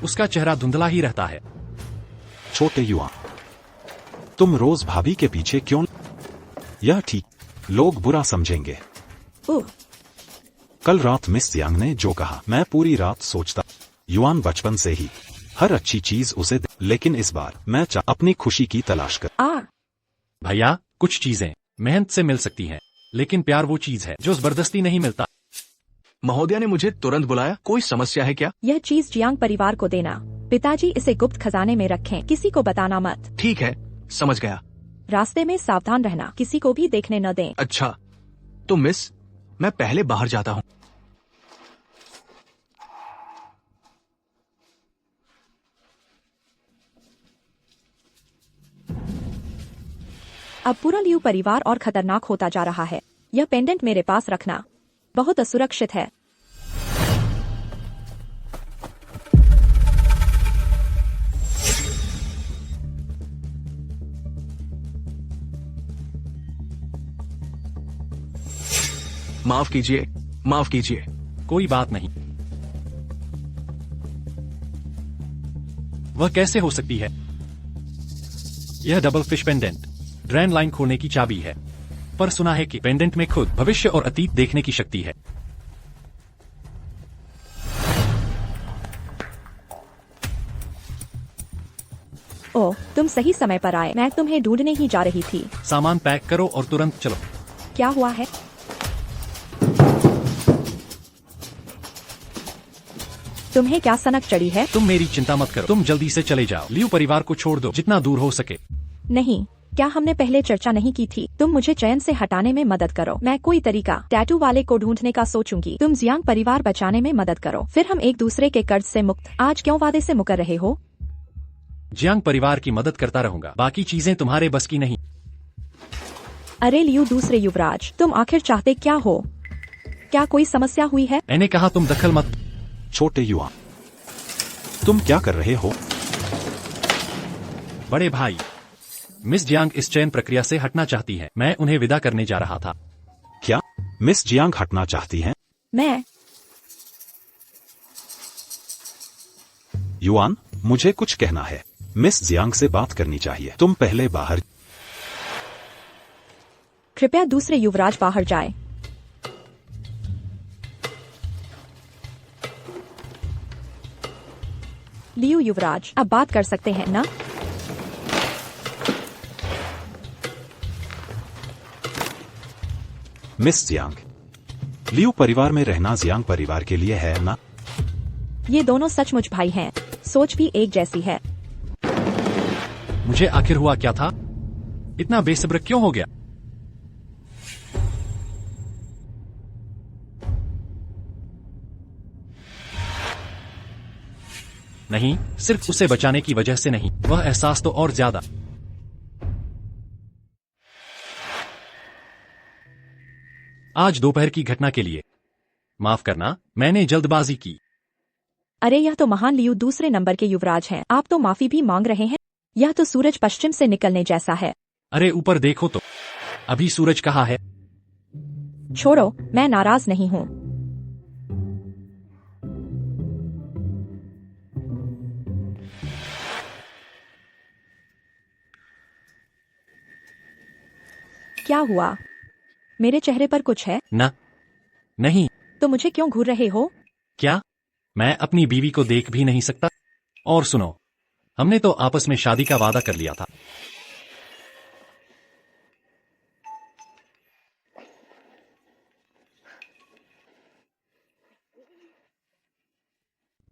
उसका चेहरा धुंधला ही रहता है।
छोटे युवा, तुम रोज भाभी के पीछे क्यों? यह ठीक, लोग बुरा समझेंगे।
ओह,
कल रात मिस जियांग ने जो कहा, मैं पूरी रात सोचता। युआन बचपन से ही हर अच्छी चीज उसे दे, लेकिन इस बार मैं अपनी खुशी की तलाश कर।
भैया, कुछ चीजें मेहनत से मिल सकती हैं, लेकिन प्यार वो चीज है जो जबरदस्ती नहीं मिलता।
महोदया ने मुझे तुरंत बुलाया, कोई समस्या है क्या?
यह चीज जियांग परिवार को देना। पिताजी इसे गुप्त खजाने में रखें, किसी को बताना मत।
ठीक है, समझ गया।
रास्ते में सावधान रहना, किसी को भी देखने न दें।
अच्छा, तो मिस, मैं पहले बाहर जाता हूँ।
अब पूरा लियू परिवार और खतरनाक होता जा रहा है। यह पेंडेंट मेरे पास रखना, बहुत असुरक्षित है।
माफ कीजिए, माफ कीजिए।
कोई बात नहीं। वह कैसे हो सकती है? यह double fish pendant drain line खोलने की चाबी है, पर सुना है कि पेंडेंट में खुद भविष्य और अतीत देखने की शक्ति है।
ओह, तुम सही समय पर आए, मैं तुम्हें ढूंढने ही जा रही थी।
सामान पैक करो और तुरंत चलो।
क्या हुआ है? तुम्हें क्या सनक चढ़ी है?
तुम मेरी चिंता मत करो, तुम जल्दी से चले जाओ। लियू परिवार को छोड़ दो, जितना दूर हो सके।
नहीं, क्या हमने पहले चर्चा नहीं की थी? तुम मुझे चयन से हटाने में मदद करो, मैं कोई तरीका टैटू वाले को ढूंढने का सोचूंगी। तुम जियांग परिवार बचाने में मदद करो, फिर हम एक दूसरे के कर्ज से मुक्त। आज क्यों वादे से मुकर रहे हो?
जियांग परिवार की मदद करता रहूंगा, बाकी चीजें तुम्हारे बस की नहीं।
अरे लियू दूसरे युवराज, तुम आखिर चाहते क्या हो? क्या कोई समस्या हुई है?
मैंने कहा तुम दखल मत।
छोटे युवा, तुम क्या कर रहे हो?
बड़े भाई, मिस जियांग इस चयन प्रक्रिया से हटना चाहती है। मैं उन्हें विदा करने जा रहा था।
क्या मिस जियांग हटना चाहती हैं?
मैं
युआन, मुझे कुछ कहना है। मिस जियांग से बात करनी चाहिए। तुम पहले बाहर।
कृपया दूसरे युवराज बाहर जाए। लियू युवराज, अब बात कर सकते हैं ना?
मिस जियांग, लियू परिवार में रहना जियांग परिवार के लिए है ना?
ये दोनों सचमुच भाई हैं, सोच भी एक जैसी है।
मुझे आखिर हुआ क्या था? इतना बेसब्र क्यों हो गया? नहीं, सिर्फ उसे बचाने की वजह से नहीं, वह एहसास तो और ज्यादा। आज दोपहर की घटना के लिए माफ करना, मैंने जल्दबाजी की।
अरे यह तो महान लियू दूसरे नंबर के युवराज हैं। आप तो माफी भी मांग रहे हैं। यह तो सूरज पश्चिम से निकलने जैसा है।
अरे ऊपर देखो तो, अभी सूरज कहाँ है?
छोड़ो, मैं नाराज नहीं हूँ। क्या हुआ? मेरे चेहरे पर कुछ है?
न, नहीं।
तो मुझे क्यों घूर रहे हो?
क्या मैं अपनी बीवी को देख भी नहीं सकता? और सुनो, हमने तो आपस में शादी का वादा कर लिया था।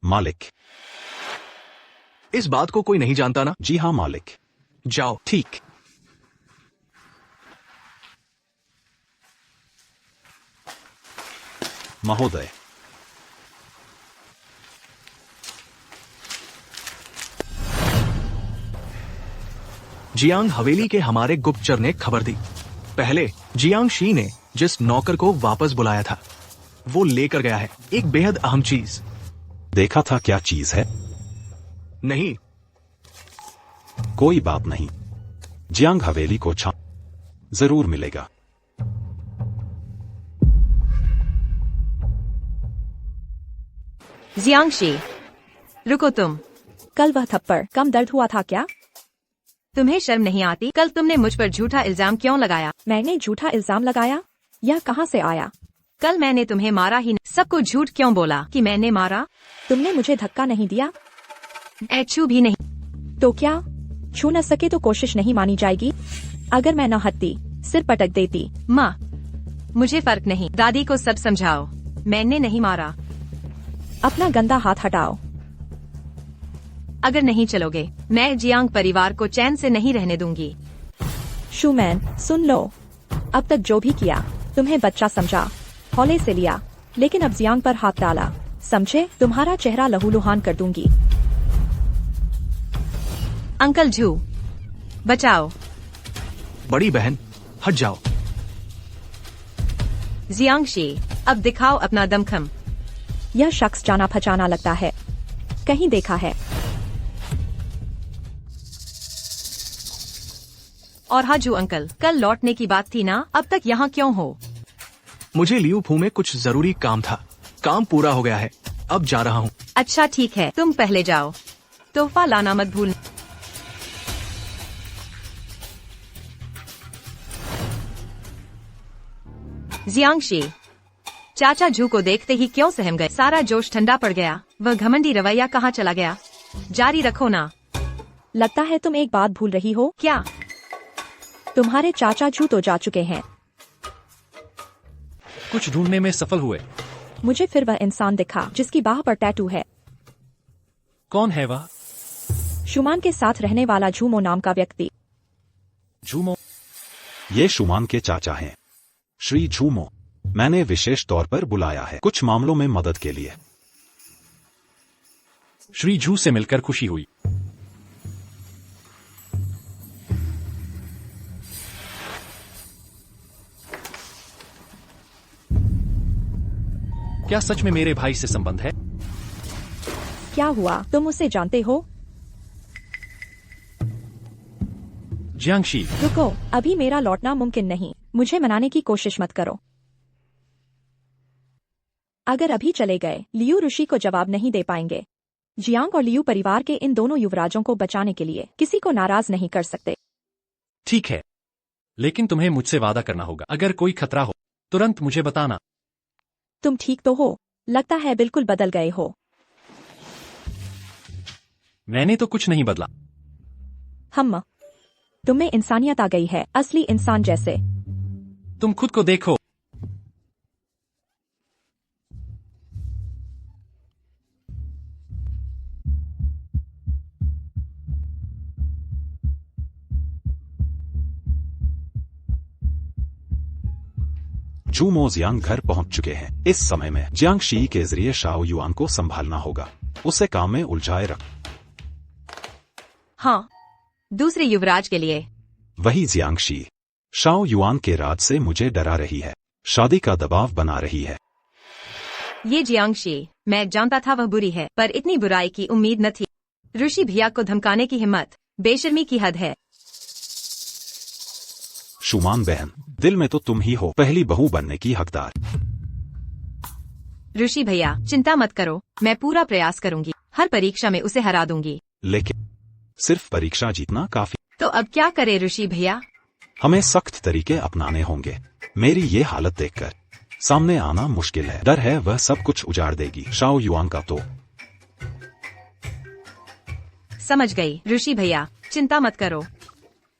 मालिक।
इस बात को कोई नहीं जानता ना?
जी हाँ मालिक।
जाओ।
ठीक। महोदय,
जियांग हवेली के हमारे गुप्तचर ने खबर दी। पहले जियांग शी ने जिस नौकर को वापस बुलाया था, वो लेकर गया है एक बेहद अहम चीज।
देखा था क्या चीज है?
नहीं।
कोई बात नहीं, जियांग हवेली को जरूर मिलेगा।
जियांगशी, रुको तुम।
कल वह थप्पड़ कम दर्द हुआ था क्या?
तुम्हें शर्म नहीं आती? कल तुमने मुझ पर झूठा इल्जाम क्यों लगाया?
मैंने झूठा इल्जाम लगाया? यह कहाँ से आया?
कल मैंने तुम्हें मारा ही नहीं। सबको झूठ क्यों बोला कि मैंने मारा?
तुमने मुझे धक्का नहीं दिया?
छू भी नहीं।
तो क्या? छू न सके तो कोशिश नहीं मानी जाएगी? अगर मैं न हटती, सिर पटक देती।
माँ, मुझे फर्क नहीं। दादी को सब समझाओ, मैंने नहीं मारा।
अपना गंदा हाथ हटाओ।
अगर नहीं चलोगे, मैं जियांग परिवार को चैन से नहीं रहने दूंगी।
शूमैन, सुन लो। अब तक जो भी किया, तुम्हें बच्चा समझा, हौले से लिया, लेकिन अब जियांग पर हाथ डाला, समझे? तुम्हारा चेहरा लहूलुहान कर दूंगी।
अंकल झू, बचाओ।
बड़ी बहन, हट जाओ।
जियांगशी, अब दिखाओ अपना दमखम।
यह शख्स जाना पहचाना लगता है, कहीं देखा है।
और हाजू अंकल, कल लौटने की बात थी ना? अब तक यहाँ क्यों हो?
मुझे लियू फू में कुछ जरूरी काम था। काम पूरा हो गया है, अब जा रहा हूँ।
अच्छा ठीक है, तुम पहले जाओ। तोहफा लाना मत भूल। जियांगशी, चाचा झू को देखते ही क्यों सहम गए? सारा जोश ठंडा पड़ गया। वह घमंडी रवैया कहाँ चला गया? जारी रखो ना।
लगता है तुम एक बात भूल रही हो।
क्या?
तुम्हारे चाचा झू तो जा चुके हैं।
कुछ ढूंढने में सफल हुए।
मुझे फिर वह इंसान दिखा जिसकी बाह पर टैटू है।
कौन है वह?
शुमान के साथ रहने वाला झूमो नाम का व्यक्ति।
झूमो?
ये शुमान के चाचा हैं, श्री झूमो। मैंने विशेष तौर पर बुलाया है कुछ मामलों में मदद के लिए।
श्री झू से मिलकर खुशी हुई। क्या सच में मेरे भाई से संबंध है?
क्या हुआ? तुम उसे जानते हो?
जियांगशी,
रुको, अभी मेरा लौटना मुमकिन नहीं। मुझे मनाने की कोशिश मत करो। अगर अभी चले गए, लियू ऋषि को जवाब नहीं दे पाएंगे। जियांग और लियू परिवार के इन दोनों युवराजों को बचाने के लिए किसी को नाराज नहीं कर सकते।
ठीक है, लेकिन तुम्हें मुझसे वादा करना होगा। अगर कोई खतरा हो, तुरंत मुझे बताना।
तुम ठीक तो हो? लगता है बिल्कुल बदल गए हो।
मैंने तो कुछ नहीं बदला।
तुम्हें इंसानियत आ गई है, असली इंसान जैसे।
तुम खुद को देखो।
झूमो जियांग घर पहुंच चुके हैं। इस समय में जियांग शी के जरिए शाओ युआन को संभालना होगा। उसे काम में उलझाए रख।
हाँ, दूसरे युवराज के लिए।
वही जियांगशी शाओ युआन के राज से मुझे डरा रही है, शादी का दबाव बना रही है।
ये जियांगशी, मैं जानता था वह बुरी है, पर इतनी बुराई की उम्मीद न थी। ऋषि भैया को धमकाने की हिम्मत, बेशर्मी की हद है।
शुमान बहन, दिल में तो तुम ही हो पहली बहू बनने की हकदार।
ऋषि भैया, चिंता मत करो, मैं पूरा प्रयास करूंगी, हर परीक्षा में उसे हरा दूंगी।
लेकिन सिर्फ परीक्षा जीतना काफी।
तो अब क्या करे ऋषि भैया?
हमें सख्त तरीके अपनाने होंगे। मेरी ये हालत देखकर सामने आना मुश्किल है। डर है वह सब कुछ उजाड़ देगी शाओ युआन का। तो
समझ गई ऋषि भैया, चिंता मत करो।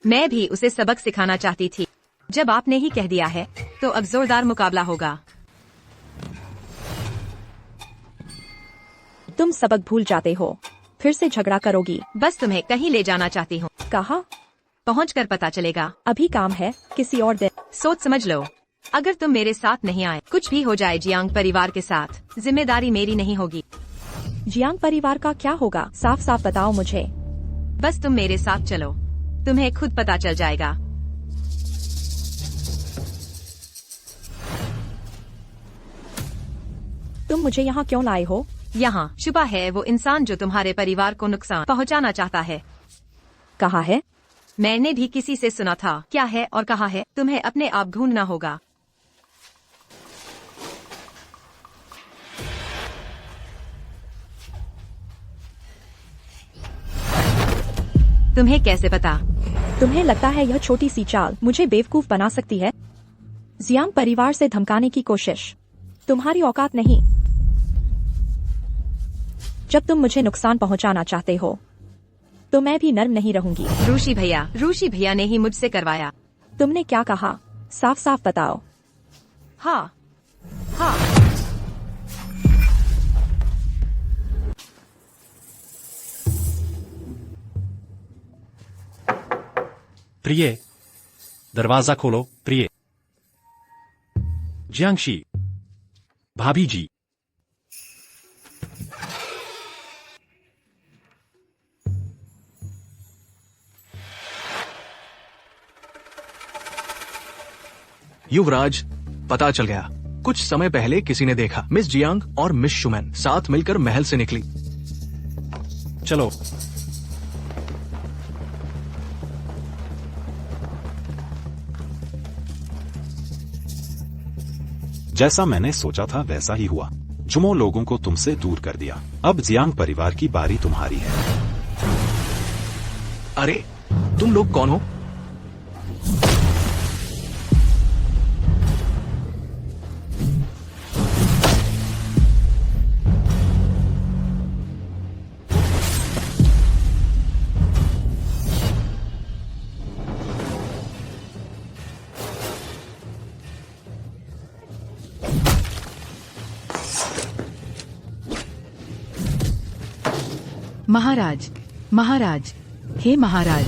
मैं भी उसे सबक सिखाना चाहती थी। जब आपने ही कह दिया है, तो अब जोरदार मुकाबला होगा।
तुम सबक भूल जाते हो, फिर से झगड़ा करोगी।
बस तुम्हें कहीं ले जाना चाहती हूँ।
कहा?
पहुँचकर पता चलेगा।
अभी काम है, किसी और दिन।
सोच समझ लो। अगर तुम मेरे साथ नहीं आए, कुछ भी हो जाए जियांग परिवार के साथ, जिम्मेदारी मेरी नहीं होगी।
जियांग परिवार का क्या होगा? साफ साफ बताओ मुझे।
बस तुम मेरे साथ चलो, तुम्हें खुद पता चल जाएगा।
तुम मुझे यहाँ क्यों लाए हो?
यहाँ छुपा है वो इंसान जो तुम्हारे परिवार को नुकसान पहुँचाना चाहता है।
कहा है?
मैंने भी किसी से सुना था। क्या है और कहा है, तुम्हें अपने आप ढूंढना होगा। तुम्हें कैसे पता?
तुम्हें लगता है यह छोटी सी चाल मुझे बेवकूफ बना सकती है? जियांग परिवार से धमकाने की कोशिश तुम्हारी औकात नहीं। जब तुम मुझे नुकसान पहुंचाना चाहते हो, तो मैं भी नर्म नहीं रहूंगी।
ऋषि भैया ने ही मुझसे करवाया।
तुमने क्या कहा? साफ साफ बताओ।
हाँ, हाँ।
प्रिय, दरवाजा खोलो। प्रिय। जियांगशी, भाभी जी।
युवराज, पता चल गया। कुछ समय पहले किसी ने देखा मिस जियांग और मिस शुमैन साथ मिलकर महल से निकली।
चलो।
जैसा मैंने सोचा था वैसा ही हुआ। जुमो लोगों को तुमसे दूर कर दिया। अब जियांग परिवार की बारी तुम्हारी है।
अरे, तुम लोग कौन हो?
महाराज, महाराज, हे महाराज।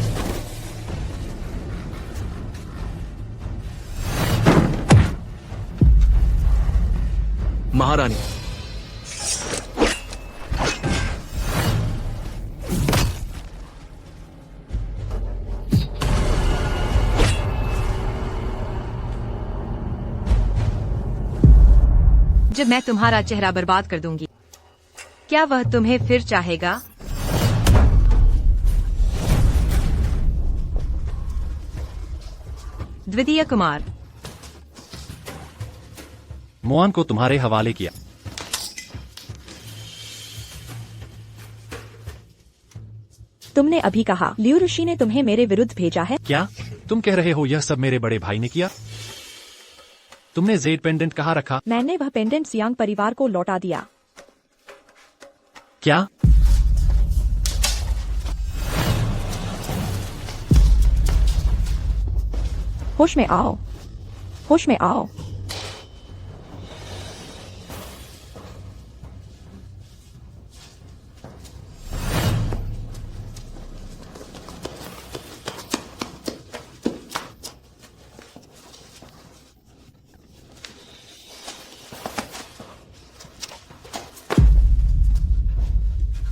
महारानी।
जब मैं तुम्हारा चेहरा बर्बाद कर दूंगी, क्या वह तुम्हें फिर चाहेगा? द्वितीय कुमार।
मोहन को तुम्हारे हवाले किया।
तुमने अभी कहा लियू ऋषि ने तुम्हें मेरे विरुद्ध भेजा है।
क्या तुम कह रहे हो यह सब मेरे बड़े भाई ने किया? तुमने जेड पेंडेंट कहाँ रखा?
मैंने वह पेंडेंट जियांग परिवार को लौटा दिया।
क्या?
होश में आओ, होश में आओ।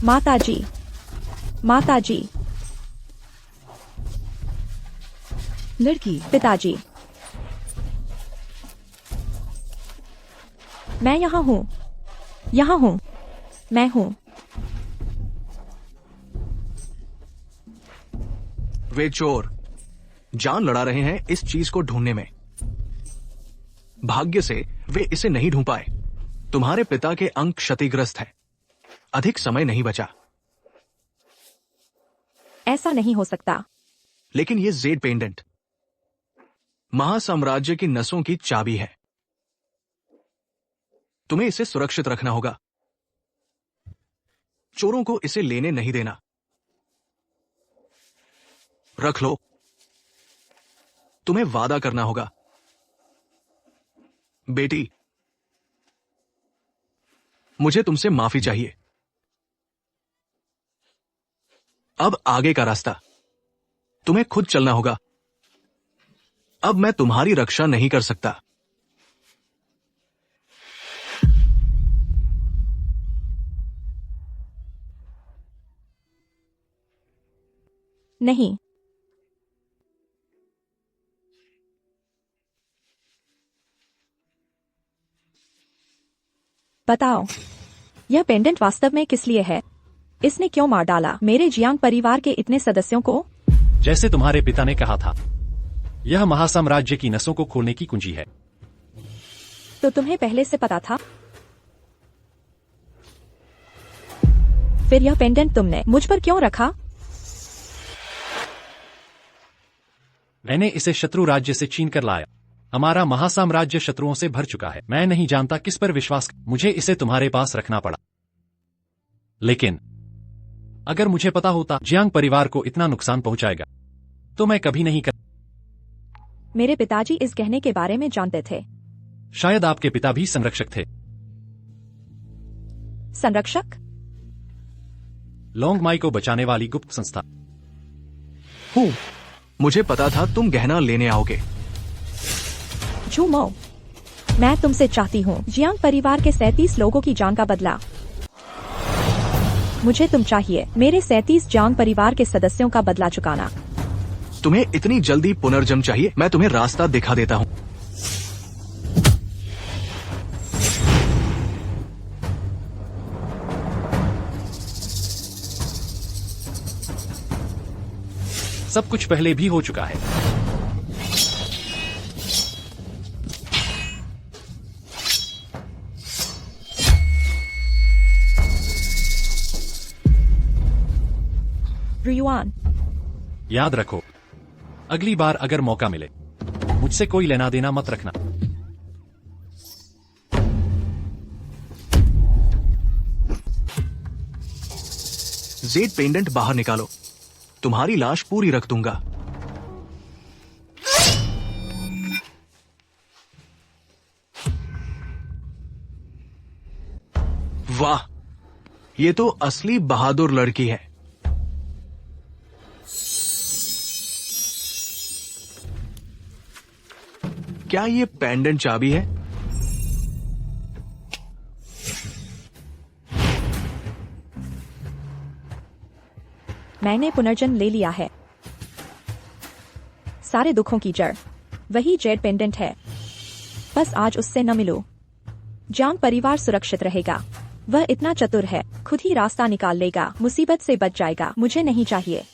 माताजी, माताजी,
लड़की।
पिताजी, मैं यहाँ हूँ, यहाँ हूँ, मैं हूँ।
वे चोर जान लड़ा रहे हैं इस चीज को ढूंढने में। भाग्य से वे इसे नहीं ढूंढ पाए। तुम्हारे पिता के अंग क्षतिग्रस्त हैं। अधिक समय नहीं बचा।
ऐसा नहीं हो सकता।
लेकिन ये जेड पेंडेंट महासाम्राज्य की नसों की चाबी है। तुम्हें इसे सुरक्षित रखना होगा। चोरों को इसे लेने नहीं देना। रख लो। तुम्हें वादा करना होगा। बेटी, मुझे तुमसे माफी चाहिए। अब आगे का रास्ता तुम्हें खुद चलना होगा। अब मैं तुम्हारी रक्षा नहीं कर सकता।
नहीं, बताओ, यह पेंडेंट वास्तव में किस लिए है? इसने क्यों मार डाला मेरे जियांग परिवार के इतने सदस्यों को?
जैसे तुम्हारे पिता ने कहा था, यह महासाम्राज्य की नसों को खोलने की कुंजी है।
तो तुम्हें पहले से पता था? फिर यह पेंडेंट तुमने मुझ पर क्यों रखा?
मैंने इसे शत्रु राज्य से छीन कर लाया। हमारा महासाम्राज्य शत्रुओं से भर चुका है। मैं नहीं जानता किस पर विश्वास। मुझे इसे तुम्हारे पास रखना पड़ा। लेकिन अगर मुझे पता होता जियांग परिवार को इतना नुकसान पहुंचाएगा तो मैं कभी नहीं कर।
मेरे पिताजी इस गहने के बारे में जानते थे।
शायद आपके पिता भी संरक्षक थे।
संरक्षक?
लोंग माई को बचाने वाली गुप्त संस्था।
हूं। मुझे पता था तुम गहना लेने आओगे।
झूमो, मैं तुमसे चाहती हूँ जियांग परिवार के 37 लोगों की जान का बदला। मुझे तुम चाहिए मेरे 37 जियांग परिवार के सदस्यों का बदला चुकाना।
तुम्हें इतनी जल्दी पुनर्जन्म चाहिए? मैं तुम्हें रास्ता दिखा देता हूँ।
सब कुछ पहले भी हो चुका है।
रुयुआन,
याद रखो, अगली बार अगर मौका मिले मुझसे कोई लेना देना मत रखना।
जेड पेंडेंट बाहर निकालो। तुम्हारी लाश पूरी रख दूंगा। वाह, ये तो असली बहादुर लड़की है। क्या ये पेंडेंट चाबी है?
मैंने पुनर्जन्म ले लिया है। सारे दुखों की जड़ वही जेड पेंडेंट है। बस आज उससे न मिलो। जियांग परिवार सुरक्षित रहेगा। वह इतना चतुर है, खुद ही रास्ता निकाल लेगा, मुसीबत से बच जाएगा। मुझे नहीं चाहिए।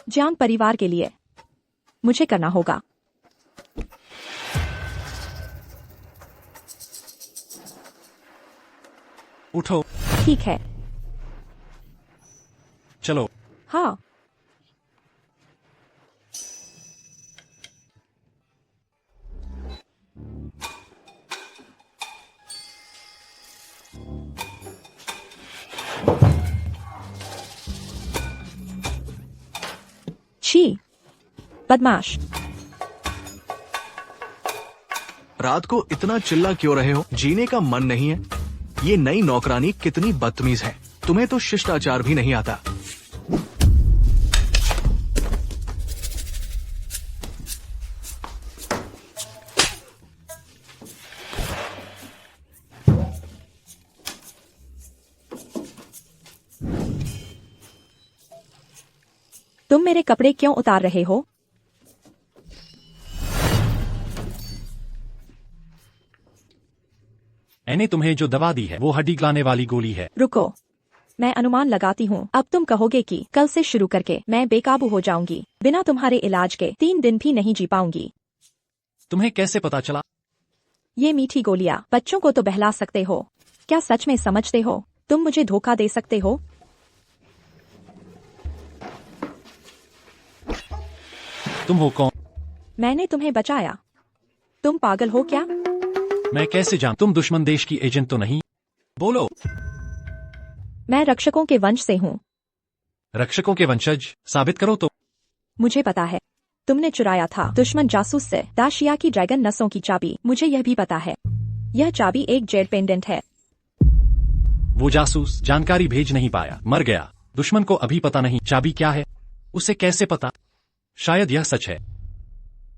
जियांग परिवार के लिए मुझे करना होगा।
उठो।
ठीक है।
चलो।
हाँ। छी, बदमाश।
रात को इतना चिल्ला क्यों रहे हो? जीने का मन नहीं है? ये नई नौकरानी कितनी बदतमीज है। तुम्हें तो शिष्टाचार भी नहीं आता।
तुम मेरे कपड़े क्यों उतार रहे हो?
मैंने तुम्हें जो दवा दी है वो हड्डी गलाने वाली गोली है।
रुको, मैं अनुमान लगाती हूँ। अब तुम कहोगे कि कल से शुरू करके मैं बेकाबू हो जाऊंगी। बिना तुम्हारे इलाज के 3 दिन भी नहीं जी पाऊंगी।
तुम्हें कैसे पता चला?
ये मीठी गोलियां बच्चों को तो बहला सकते हो, क्या सच में समझते हो तुम मुझे धोखा दे सकते हो?
तुम हो कौन?
मैंने तुम्हें बचाया। तुम पागल हो क्या?
मैं कैसे जानूं? तुम दुश्मन देश की एजेंट तो नहीं? बोलो।
मैं रक्षकों के वंश से हूँ।
रक्षकों के वंशज? साबित करो तो।
मुझे पता है, तुमने चुराया था दुश्मन जासूस से दाशिया की ड्रैगन नसों की चाबी। मुझे यह भी पता है, यह चाबी एक जेड पेंडेंट है।
वो जासूस जानकारी भेज नहीं पाया, मर गया। दुश्मन को अभी पता नहीं चाबी क्या है। उसे कैसे पता? शायद यह सच है।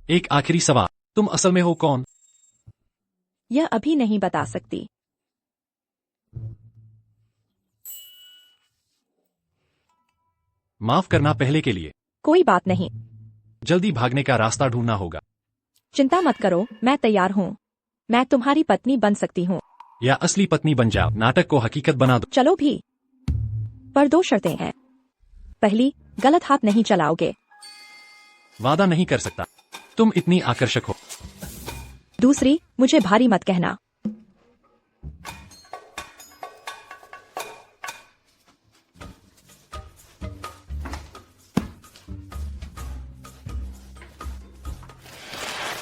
एक आखिरी सवाल, तुम असल में हो कौन?
यह अभी नहीं बता सकती।
माफ करना पहले के लिए।
कोई बात नहीं,
जल्दी भागने का रास्ता ढूंढना होगा।
चिंता मत करो, मैं तैयार हूँ। मैं तुम्हारी पत्नी बन सकती हूँ।
या असली पत्नी बन जाओ, नाटक को हकीकत बना दो।
चलो भी, पर 2 शर्तें हैं। पहली, गलत हाथ नहीं चलाओगे।
वादा नहीं कर सकता, तुम इतनी आकर्षक हो।
दूसरी, मुझे भारी मत कहना।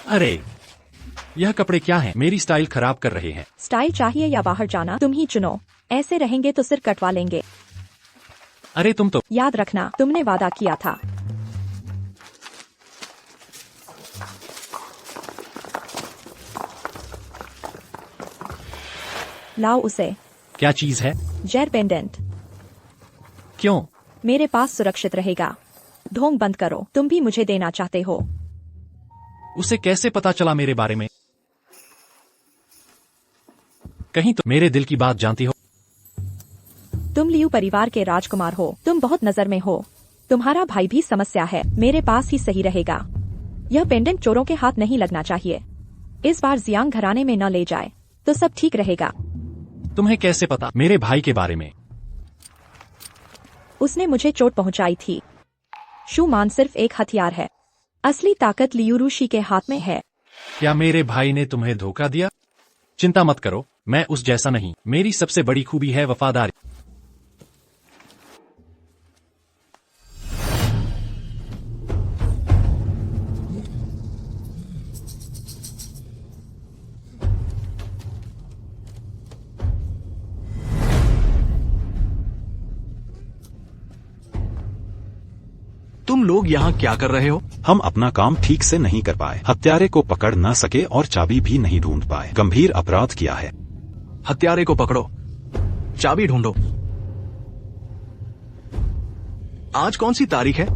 अरे यह कपड़े क्या हैं? मेरी स्टाइल खराब कर रहे हैं।
स्टाइल चाहिए या बाहर जाना, तुम ही चुनो। ऐसे रहेंगे तो सिर कटवा लेंगे।
अरे तुम तो।
याद रखना, तुमने वादा किया था। लाओ उसे।
क्या चीज है?
Z pendant.
क्यों?
मेरे पास सुरक्षित रहेगा। ढोंग बंद करो, तुम भी मुझे देना चाहते हो।
उसे कैसे पता चला मेरे बारे में? कहीं तो मेरे दिल की बात जानती हो।
तुम लियू परिवार के राजकुमार हो, तुम बहुत नजर में हो। तुम्हारा भाई भी समस्या है, मेरे पास ही सही रहेगा। यह पेंडेंट चोरों के हाथ नहीं लगना चाहिए। इस बार जियांग घराने में न ले जाए तो सब ठीक रहेगा।
तुम्हें कैसे पता मेरे भाई के बारे में?
उसने मुझे चोट पहुंचाई थी। शूमान सिर्फ एक हथियार है, असली ताकत लियू रूशी के हाथ में है।
क्या मेरे भाई ने तुम्हें धोखा दिया? चिंता मत करो, मैं उस जैसा नहीं। मेरी सबसे बड़ी खूबी है वफादारी।
तुम लोग यहाँ क्या कर रहे हो?
हम अपना काम ठीक से नहीं कर पाए, हत्यारे को पकड़ न सके और चाबी भी नहीं ढूंढ पाए। गंभीर अपराध किया है।
हत्यारे को पकड़ो, चाबी ढूंढो। आज कौन सी तारीख है?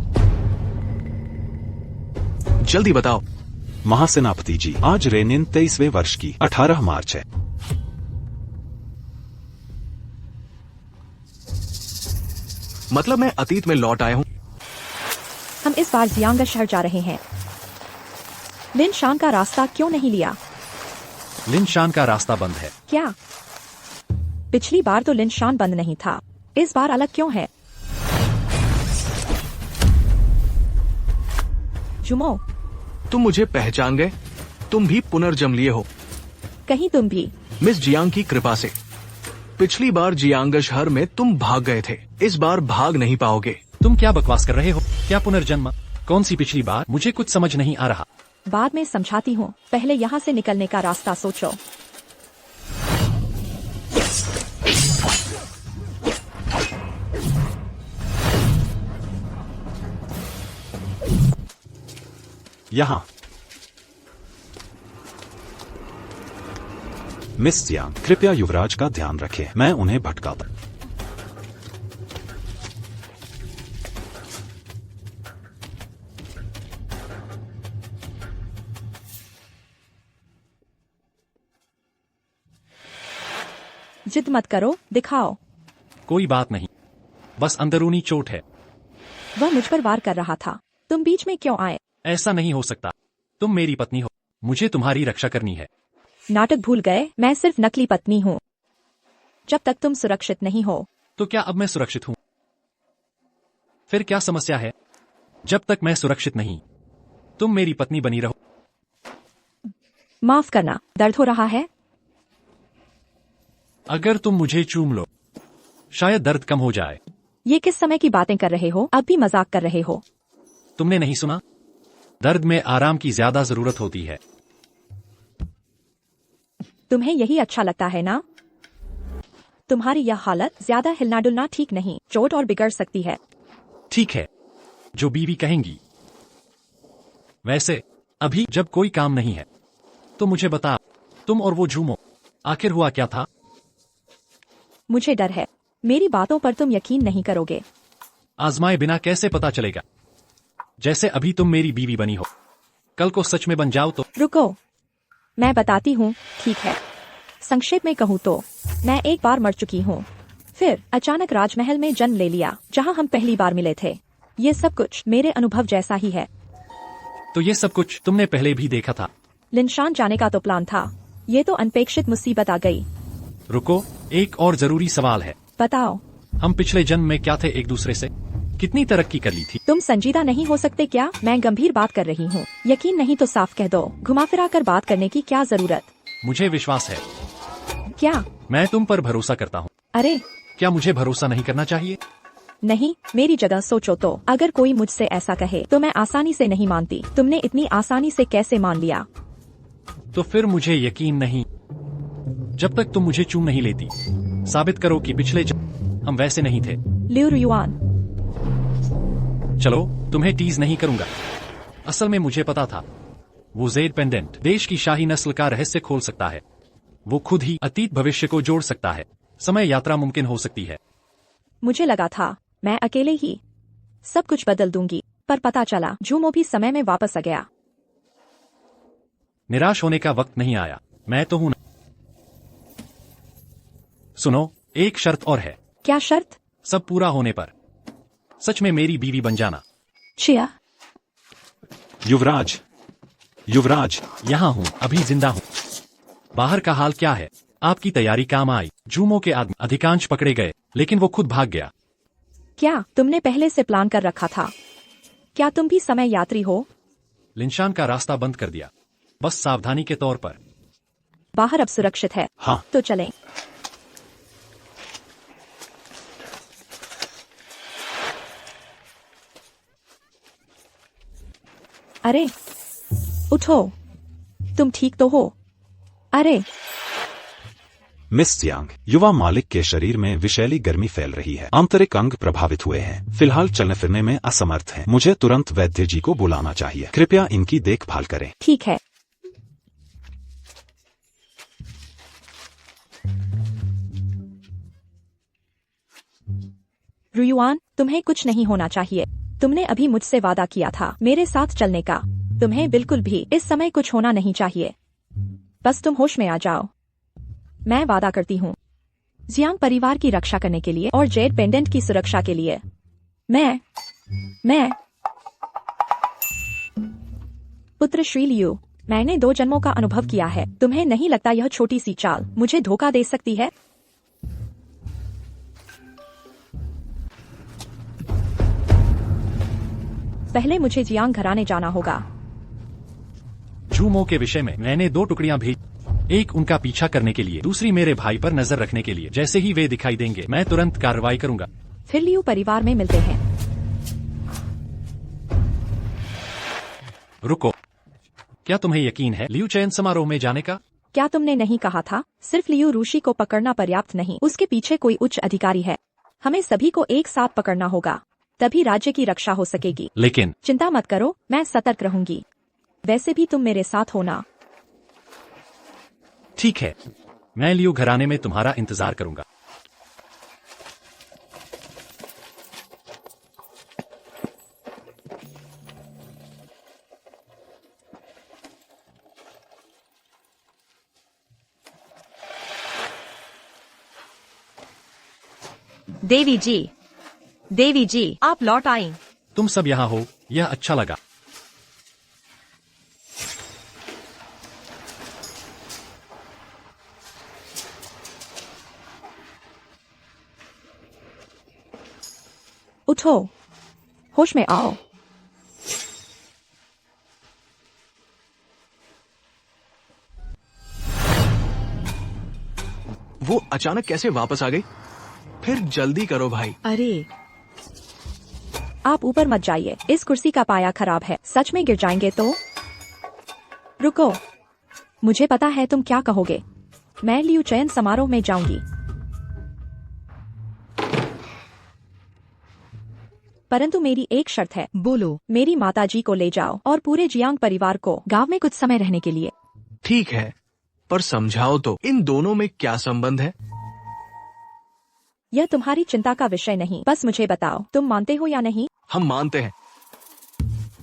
जल्दी बताओ।
महासेनापति जी, आज रेनिन 23वें वर्ष की 18 मार्च है।
मतलब मैं अतीत में लौट आया हूँ।
हम इस बार जियांग शहर जा रहे हैं। लिन शान का रास्ता क्यों नहीं लिया?
लिन शान का रास्ता बंद है।
क्या? पिछली बार तो लिन शान बंद नहीं था, इस बार अलग क्यों है? जुमो,
तुम मुझे पहचान गए? तुम भी पुनर्जन्म लिए हो।
कहीं तुम भी।
मिस जियांग की कृपा से। पिछली बार जियांग शहर में तुम भाग गए थे, इस बार भाग नहीं पाओगे।
तुम क्या बकवास कर रहे हो? क्या पुनर्जन्म? कौन सी पिछली बार? मुझे कुछ समझ नहीं आ रहा।
बाद में समझाती हूँ, पहले यहाँ से निकलने का रास्ता सोचो।
यहाँ मिस जियांग, कृपया युवराज का ध्यान रखें, मैं उन्हें भटकाता।
जिद मत करो, दिखाओ।
कोई बात नहीं, बस अंदरूनी चोट है।
वह मुझ पर वार कर रहा था, तुम बीच में क्यों आए?
ऐसा नहीं हो सकता, तुम मेरी पत्नी हो, मुझे तुम्हारी रक्षा करनी है।
नाटक भूल गए, मैं सिर्फ नकली पत्नी हूँ। जब तक तुम सुरक्षित नहीं हो।
तो क्या अब मैं सुरक्षित हूं? फिर क्या समस्या है? जब तक मैं सुरक्षित नहीं, तुम मेरी पत्नी बनी रहो।
माफ करना, दर्द हो रहा है?
अगर तुम मुझे चूम लो, शायद दर्द कम हो जाए।
ये किस समय की बातें कर रहे हो? अब भी मजाक कर रहे हो?
तुमने नहीं सुना? दर्द में आराम की ज्यादा जरूरत होती है।
तुम्हें यही अच्छा लगता है ना? तुम्हारी यह हालत ज्यादा हिलना डुलना ठीक नहीं, चोट और बिगड़ सकती है।
ठीक है, जो बीवी कहेंगी। वैसे अभी जब कोई काम नहीं है तो मुझे बता, तुम और वो झूमो, आखिर हुआ क्या था?
मुझे डर है, मेरी बातों पर तुम यकीन नहीं करोगे।
आजमाए बिना कैसे पता चलेगा? जैसे अभी तुम मेरी बीवी बनी हो, कल को सच में बन जाओ तो।
रुको, मैं बताती हूँ। ठीक है, संक्षेप में कहूँ तो मैं एक बार मर चुकी हूँ, फिर अचानक राजमहल में जन्म ले लिया जहाँ हम पहली बार मिले थे। ये सब कुछ मेरे अनुभव जैसा ही है।
तो ये सब कुछ तुमने पहले भी देखा था?
लिनशान जाने का तो प्लान था, ये तो अनपेक्षित मुसीबत आ गई।
रुको, एक और जरूरी सवाल है।
बताओ।
हम पिछले जन्म में क्या थे एक दूसरे से? कितनी तरक्की कर ली थी?
तुम संजीदा नहीं हो सकते क्या? मैं गंभीर बात कर रही हूँ। यकीन नहीं तो साफ कह दो, घुमा फिरा कर बात करने की क्या जरूरत?
मुझे विश्वास है।
क्या?
मैं तुम पर भरोसा करता हूँ।
अरे
क्या मुझे भरोसा नहीं करना चाहिए?
नहीं, मेरी जगह सोचो तो अगर कोई मुझसे ऐसा कहे तो मैं आसानी से नहीं मानती। तुमने इतनी आसानी से कैसे मान लिया?
तो फिर मुझे यकीन नहीं, जब तक तुम मुझे चूम नहीं लेती। साबित करो कि पिछले जन्म हम वैसे नहीं थे।
लियू रुयुआन।
चलो, तुम्हें टीज नहीं करूंगा। असल में मुझे पता था, वो जेड पेंडेंट देश की शाही नस्ल का रहस्य खोल सकता है। वो खुद ही अतीत भविष्य को जोड़ सकता है। समय यात्रा मुमकिन हो सकती है।
मुझे लगा था मैं अकेले ही सब कुछ बदल दूंगी, पर पता चला झूमो भी समय में वापस आ गया।
निराश होने का वक्त नहीं आया, मैं तो हूं ना। सुनो, एक शर्त और है।
क्या शर्त?
सब पूरा होने पर सच में मेरी बीवी बन जाना।
छिया।
युवराज, युवराज,
यहाँ हूँ, अभी जिंदा हूँ। बाहर का हाल क्या है? आपकी तैयारी काम आई। जूमो के आदमी अधिकांश पकड़े गए, लेकिन वो खुद भाग गया।
क्या तुमने पहले से प्लान कर रखा था? क्या तुम भी समय यात्री हो?
लिनशान का रास्ता बंद कर दिया, बस सावधानी के तौर पर।
बाहर अब सुरक्षित है।
हाँ।
तो चलें। अरे उठो, तुम ठीक तो हो? अरे
मिस जियांग, युवा मालिक के शरीर में विषैली गर्मी फैल रही है। आंतरिक अंग प्रभावित हुए हैं। फिलहाल चलने फिरने में असमर्थ हैं। मुझे तुरंत वैद्य जी को बुलाना चाहिए। कृपया इनकी देखभाल करें।
ठीक है। रुयुआन, तुम्हें कुछ नहीं होना चाहिए। तुमने अभी मुझसे वादा किया था मेरे साथ चलने का। तुम्हें बिल्कुल भी इस समय कुछ होना नहीं चाहिए। बस तुम होश में आ जाओ। मैं वादा करती हूँ, जियांग परिवार की रक्षा करने के लिए और जेड पेंडेंट की सुरक्षा के लिए मैं पुत्र श्री लियू, मैंने 2 जन्मों का अनुभव किया है। तुम्हें नहीं लगता यह छोटी सी चाल मुझे धोखा दे सकती है? पहले मुझे जियांग घराने जाना होगा।
जूमो के विषय में मैंने 2 टुकड़ियां भेज, एक उनका पीछा करने के लिए, दूसरी मेरे भाई पर नजर रखने के लिए। जैसे ही वे दिखाई देंगे मैं तुरंत कार्रवाई करूंगा।
फिर लियू परिवार में मिलते हैं।
रुको, क्या तुम्हें यकीन है लियू चयन समारोह में जाने का?
क्या तुमने नहीं कहा था सिर्फ लियू रूशी को पकड़ना पर्याप्त नहीं, उसके पीछे कोई उच्च अधिकारी है। हमें सभी को एक साथ पकड़ना होगा, तभी राज्य की रक्षा हो सकेगी।
लेकिन
चिंता मत करो, मैं सतर्क रहूंगी। वैसे भी तुम मेरे साथ हो ना?
ठीक है, मैं लियू घराने में तुम्हारा इंतजार करूंगा।
देवी जी, आप लौट आई।
तुम सब यहाँ हो, यह अच्छा लगा।
उठो, होश में आओ।
वो अचानक कैसे वापस आ गई? फिर जल्दी करो भाई।
अरे
आप ऊपर मत जाइए, इस कुर्सी का पाया खराब है, सच में गिर जाएंगे तो। रुको, मुझे पता है तुम क्या कहोगे। मैं लियू चयन समारोह में जाऊंगी, परंतु मेरी एक शर्त है।
बोलो।
मेरी माताजी को ले जाओ और पूरे जियांग परिवार को गांव में कुछ समय रहने के लिए।
ठीक है, पर समझाओ तो, इन दोनों में क्या संबंध है?
यह तुम्हारी चिंता का विषय नहीं, बस मुझे बताओ तुम मानते हो या नहीं।
हम मानते हैं,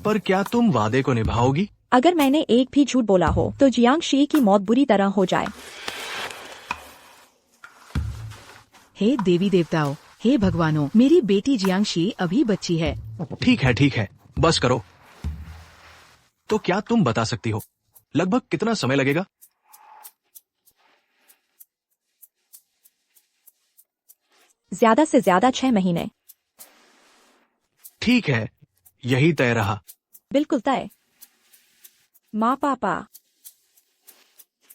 पर क्या तुम वादे को निभाओगी?
अगर मैंने एक भी झूठ बोला हो तो जियांग शी की मौत बुरी तरह हो जाए।
हे देवी देवताओं, हे भगवानों, मेरी बेटी जियांगशी अभी बच्ची है।
ठीक है, बस करो। तो क्या तुम बता सकती हो लगभग कितना समय लगेगा?
ज्यादा से ज्यादा 6 महीने।
ठीक है, यही तय रहा।
बिल्कुल तय। माँ पापा,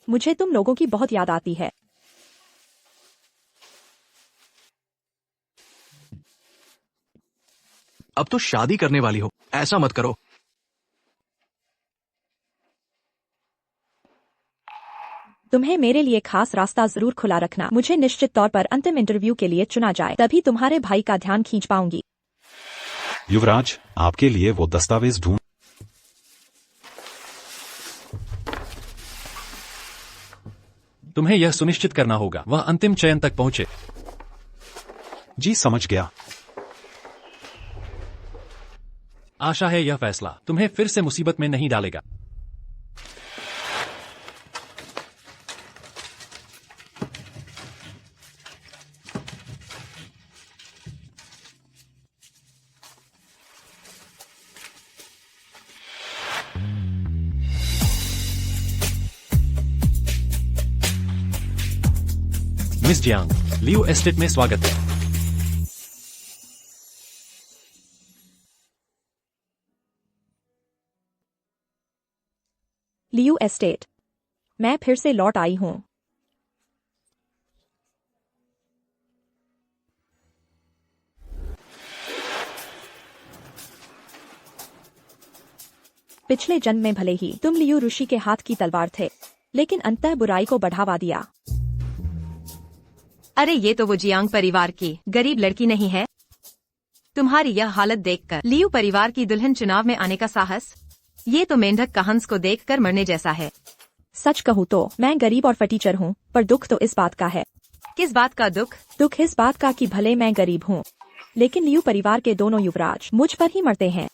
मुझे तुम लोगों की बहुत याद आती है।
अब तो शादी करने वाली हो, ऐसा मत करो।
तुम्हें मेरे लिए खास रास्ता जरूर खुला रखना। मुझे निश्चित तौर पर अंतिम इंटरव्यू के लिए चुना जाए, तभी तुम्हारे भाई का ध्यान खींच पाऊंगी।
युवराज, आपके लिए वो दस्तावेज ढूंढ।
तुम्हें यह सुनिश्चित करना होगा वह अंतिम चयन तक पहुंचे।
जी समझ गया।
आशा है यह फैसला तुम्हें फिर से मुसीबत में नहीं डालेगा। मिस जियांग, लियू एस्टेट में स्वागत है।
लियू एस्टेट, मैं फिर से लौट आई हूँ। पिछले जन्म में भले ही तुम लियू ऋषि के हाथ की तलवार थे, लेकिन अंततः बुराई को बढ़ावा दिया।
अरे ये तो वो जियांग परिवार की गरीब लड़की नहीं है। तुम्हारी यह हालत देखकर लियू परिवार की दुल्हन चुनाव में आने का साहस, ये तो मेंढक का हंस को देखकर मरने जैसा है।
सच कहूँ तो मैं गरीब और फटीचर हूँ, पर दुख तो इस बात का है।
किस बात का दुख?
दुख इस बात का कि भले मैं गरीब हूँ, लेकिन लियू परिवार के दोनों युवराज मुझ पर ही मरते हैं।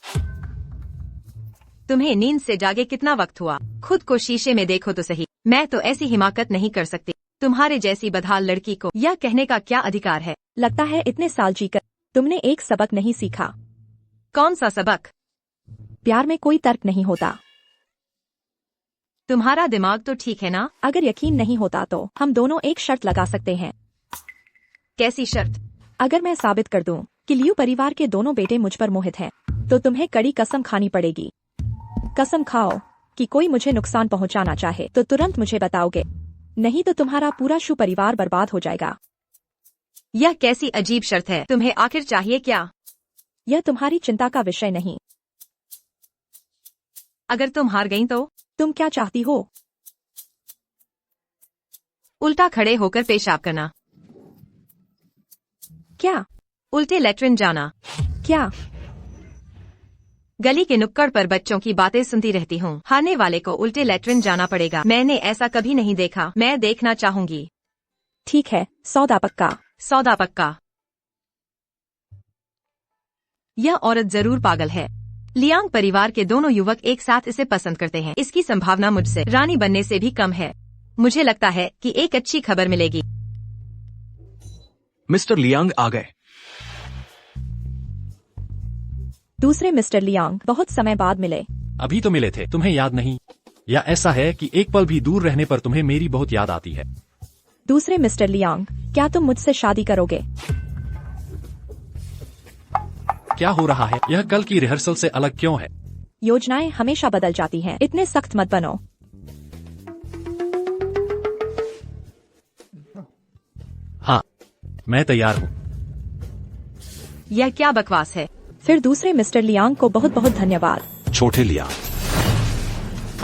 तुम्हें नींद से जागे कितना वक्त हुआ? खुद को शीशे में देखो तो सही। मैं तो ऐसी हिमाकत नहीं कर सकती। तुम्हारे जैसी बदहाल लड़की को यह कहने का क्या अधिकार है?
लगता है इतने साल जीकर तुमने एक सबक नहीं सीखा।
कौन सा सबक?
प्यार में कोई तर्क नहीं होता।
तुम्हारा दिमाग तो ठीक है ना?
अगर यकीन नहीं होता तो हम दोनों एक शर्त लगा सकते हैं।
कैसी शर्त?
अगर मैं साबित कर दूं कि लियू परिवार के दोनों बेटे मुझ पर मोहित हैं, तो तुम्हें कड़ी कसम खानी पड़ेगी। कसम खाओ कि कोई मुझे नुकसान पहुंचाना चाहे तो तुरंत मुझे बताओगे, नहीं तो तुम्हारा पूरा शु परिवार बर्बाद हो जाएगा।
यह कैसी अजीब शर्त है? तुम्हें आखिर चाहिए क्या?
यह तुम्हारी चिंता का विषय नहीं।
अगर तुम हार गई तो?
तुम क्या चाहती हो?
उल्टा खड़े होकर पेशाब करना।
क्या?
उल्टे लेटरिन जाना।
क्या?
गली के नुक्कड़ पर बच्चों की बातें सुनती रहती हूँ। हारने वाले को उल्टे लेटरिन जाना पड़ेगा। मैंने ऐसा कभी नहीं देखा। मैं देखना चाहूंगी।
ठीक है, सौदा पक्का।
सौदा पक्का। यह औरत जरूर पागल है। लियांग परिवार के दोनों युवक एक साथ इसे पसंद करते हैं। इसकी संभावना मुझसे रानी बनने से भी कम है। मुझे लगता है कि एक अच्छी खबर मिलेगी।
मिस्टर लियांग आ गए।
दूसरे मिस्टर लियांग बहुत समय बाद मिले।
अभी तो मिले थे, तुम्हें याद नहीं? या ऐसा है कि एक पल भी दूर रहने पर तुम्हें मेरी बहुत याद आती है?
दूसरे मिस्टर लियांग, क्या तुम मुझसे शादी करोगे?
क्या हो रहा है? यह कल की रिहर्सल से अलग क्यों है?
योजनाएं हमेशा बदल जाती हैं। इतने सख्त मत बनो।
हाँ, मैं तैयार हूँ।
यह क्या बकवास है?
फिर दूसरे मिस्टर लियांग को बहुत बहुत धन्यवाद।
छोटे लियांग,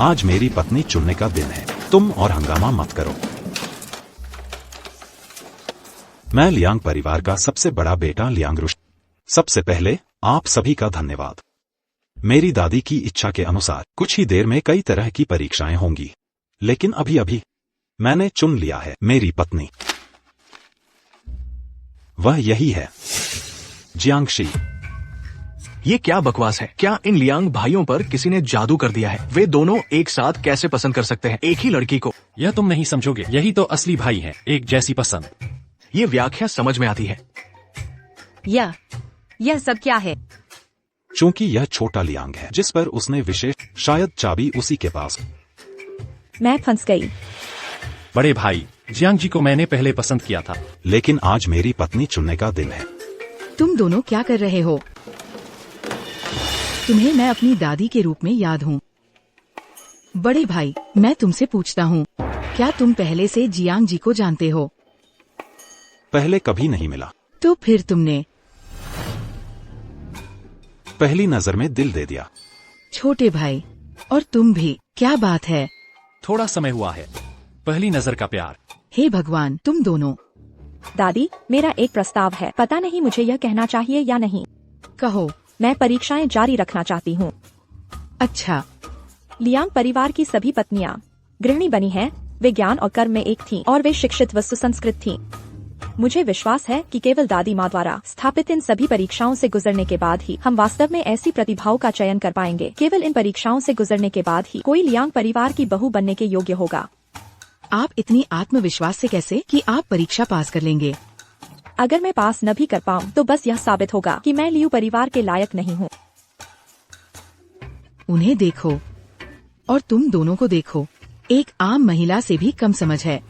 आज मेरी पत्नी चुनने का दिन है। तुम और हंगामा मत करो। मैं लियांग परिवार का सबसे बड़ा बेटा लियांग रुश। सबसे पहले आप सभी का धन्यवाद। मेरी दादी की इच्छा के अनुसार कुछ ही देर में कई तरह की परीक्षाएं होंगी, लेकिन अभी अभी मैंने चुन लिया है मेरी पत्नी। वह यही है, जियांगशी।
ये क्या बकवास है? क्या इन लियांग भाइयों पर किसी ने जादू कर दिया है? वे दोनों एक साथ कैसे पसंद कर सकते हैं एक ही लड़की को?
यह तुम नहीं समझोगे। यही तो असली भाई हैं, एक जैसी पसंद।
ये व्याख्या समझ में आती है।
यह सब क्या है?
चूंकि यह छोटा लियांग है जिस पर उसने विशेष, शायद चाबी उसी के पास।
मैं फंस गई।
बड़े भाई जियांग जी को मैंने पहले पसंद किया था।
लेकिन आज मेरी पत्नी चुनने का दिन है।
तुम दोनों क्या कर रहे हो? तुम्हें मैं अपनी दादी के रूप में याद हूँ। बड़े भाई, मैं तुमसे पूछता हूँ, क्या तुम पहले से जियांग जी को जानते हो?
पहले कभी नहीं मिला।
तो फिर तुमने
पहली नजर में दिल दे दिया।
छोटे भाई, और तुम भी, क्या बात है?
थोड़ा समय हुआ है, पहली नजर का प्यार।
हे भगवान, तुम दोनों।
दादी, मेरा एक प्रस्ताव है। पता नहीं मुझे यह कहना चाहिए या नहीं।
कहो।
मैं परीक्षाएं जारी रखना चाहती हूँ।
अच्छा।
लियांग परिवार की सभी पत्नियां गृहिणी बनी हैं। वे ज्ञान और कर्म में एक थीं और वे शिक्षित व सुसंस्कृत थीं। मुझे विश्वास है कि केवल दादी माँ द्वारा स्थापित इन सभी परीक्षाओं से गुजरने के बाद ही हम वास्तव में ऐसी प्रतिभाओं का चयन कर पाएंगे। केवल इन परीक्षाओं से गुजरने के बाद ही कोई लियांग परिवार की बहू बनने के योग्य होगा।
आप इतनी आत्मविश्वास से कैसे कि आप परीक्षा पास कर लेंगे?
अगर मैं पास न भी कर पाऊँ तो बस यह साबित होगा कि मैं लियू परिवार के लायक नहीं हूँ।
उन्हें देखो और तुम दोनों को देखो, एक आम महिला से भी कम समझ है।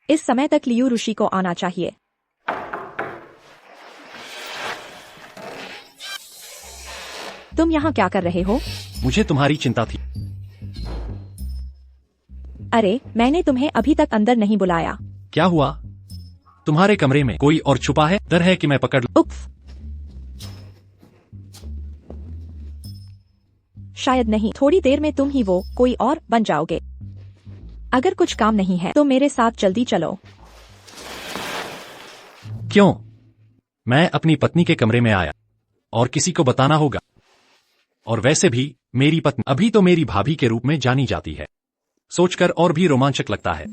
इस समय तक लियू ऋषि को आना चाहिए। तुम यहाँ क्या कर रहे हो?
मुझे तुम्हारी चिंता थी।
अरे, मैंने तुम्हें अभी तक अंदर नहीं बुलाया।
क्या हुआ? तुम्हारे कमरे में कोई और छुपा है? डर है कि मैं पकड़ लूं।
उफ। शायद नहीं, थोड़ी देर में तुम ही वो कोई और बन जाओगे। अगर कुछ काम नहीं है तो मेरे साथ जल्दी चलो।
क्यों? मैं अपनी पत्नी के कमरे में आया और किसी को बताना होगा। और वैसे भी मेरी पत्नी अभी तो मेरी भाभी के रूप में जानी जाती है। सोचकर और भी रोमांचक लगता है।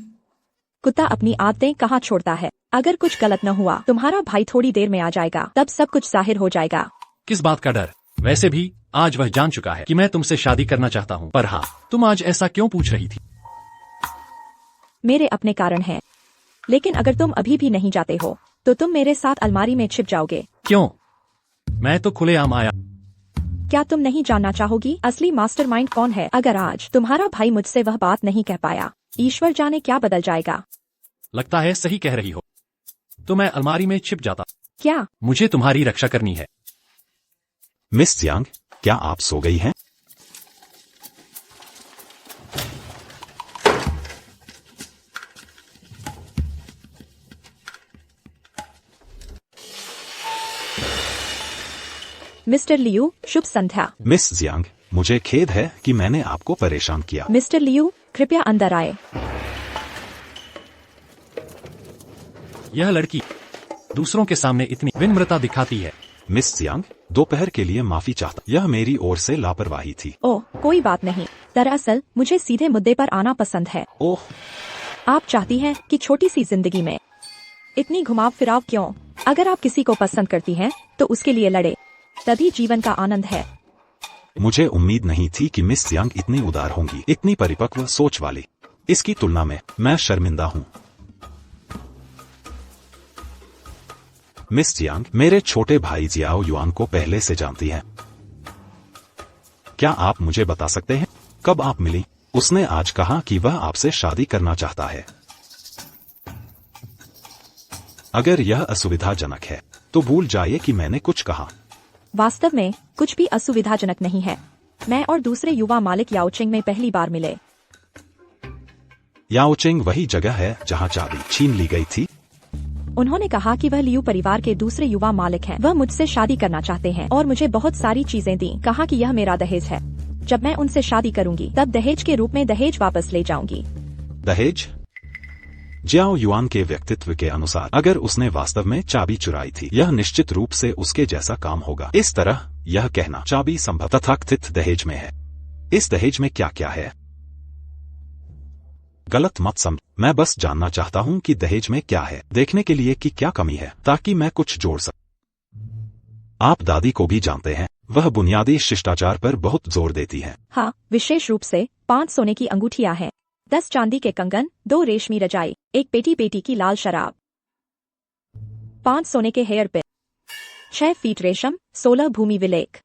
कुत्ता अपनी आदतें कहाँ छोड़ता है। अगर कुछ गलत न हुआ, तुम्हारा भाई थोड़ी देर में आ जाएगा, तब सब कुछ जाहिर हो जाएगा।
किस बात का डर? वैसे भी आज वह जान चुका है कि मैं तुमसे शादी करना चाहता हूँ। पर हाँ, तुम आज ऐसा क्यों पूछ रही थी?
मेरे अपने कारण हैं। लेकिन अगर तुम अभी भी नहीं जाते हो तो तुम मेरे साथ अलमारी में छिप जाओगे।
क्यों? मैं तो खुलेआम आया।
क्या तुम नहीं जानना चाहोगी असली मास्टरमाइंड कौन है? अगर आज तुम्हारा भाई मुझसे वह बात नहीं कह पाया, ईश्वर जाने क्या बदल जाएगा।
लगता है सही कह रही हो। तो मैं अलमारी में छिप जाता।
क्या?
मुझे तुम्हारी रक्षा करनी है।
मिस जियांग, क्या आप सो गई हैं?
मिस्टर लियू, शुभ संध्या।
मिस जियांग, मुझे खेद है कि मैंने आपको परेशान किया।
मिस्टर लियू, कृपया अंदर आए।
यह लड़की दूसरों के सामने इतनी विनम्रता दिखाती है।
मिस जियांग, दोपहर के लिए माफी चाहता। यह मेरी ओर से लापरवाही थी।
ओह, कोई बात नहीं। दरअसल मुझे सीधे मुद्दे पर आना पसंद है।
ओह,
आप चाहती हैं कि छोटी सी जिंदगी में इतनी घुमाव फिराव क्यों? अगर आप किसी को पसंद करती हैं तो उसके लिए लड़े, तभी जीवन का आनंद है।
मुझे उम्मीद नहीं थी कि मिस जियांग इतनी उदार होंगी, इतनी परिपक्व सोच वाली। इसकी तुलना में मैं शर्मिंदा हूँ। मिस जियांग मेरे छोटे भाई जियाओ युआन को पहले से जानती हैं। क्या आप मुझे बता सकते हैं कब आप मिली? उसने आज कहा कि वह आपसे शादी करना चाहता है। अगर यह असुविधाजनक है तो भूल जाइए कि मैंने कुछ कहा।
वास्तव में कुछ भी असुविधाजनक नहीं है। मैं और दूसरे युवा मालिक याओचिंग में पहली बार मिले।
याओचिंग वही जगह है जहां चाबी छीन ली गई थी।
उन्होंने कहा कि वह लियू परिवार के दूसरे युवा मालिक हैं। वह मुझसे शादी करना चाहते हैं और मुझे बहुत सारी चीजें दी। कहा कि यह मेरा दहेज है। जब मैं उनसे शादी करूंगी तब दहेज के रूप में दहेज वापस ले जाऊंगी।
दहेज? जियाओ युआन के व्यक्तित्व के अनुसार अगर उसने वास्तव में चाबी चुराई थी, यह निश्चित रूप से उसके जैसा काम होगा। इस तरह यह कहना चाबी संभव तथाकथित दहेज में है। इस दहेज में क्या क्या है? गलत मत समझ। मैं बस जानना चाहता हूं कि दहेज में क्या है, देखने के लिए कि क्या कमी है, ताकि मैं कुछ जोड़ सकूं। आप दादी को भी जानते हैं, वह बुनियादी शिष्टाचार पर बहुत जोर देती हैं।
हाँ, विशेष रूप से 5 सोने की अंगूठियां हैं, 10 चांदी के कंगन, 2 रेशमी रजाई, 1 पेटी की लाल शराब, 5 सोने के हेयर पिन, 6 फीट रेशम, 16 भूमि विलेख।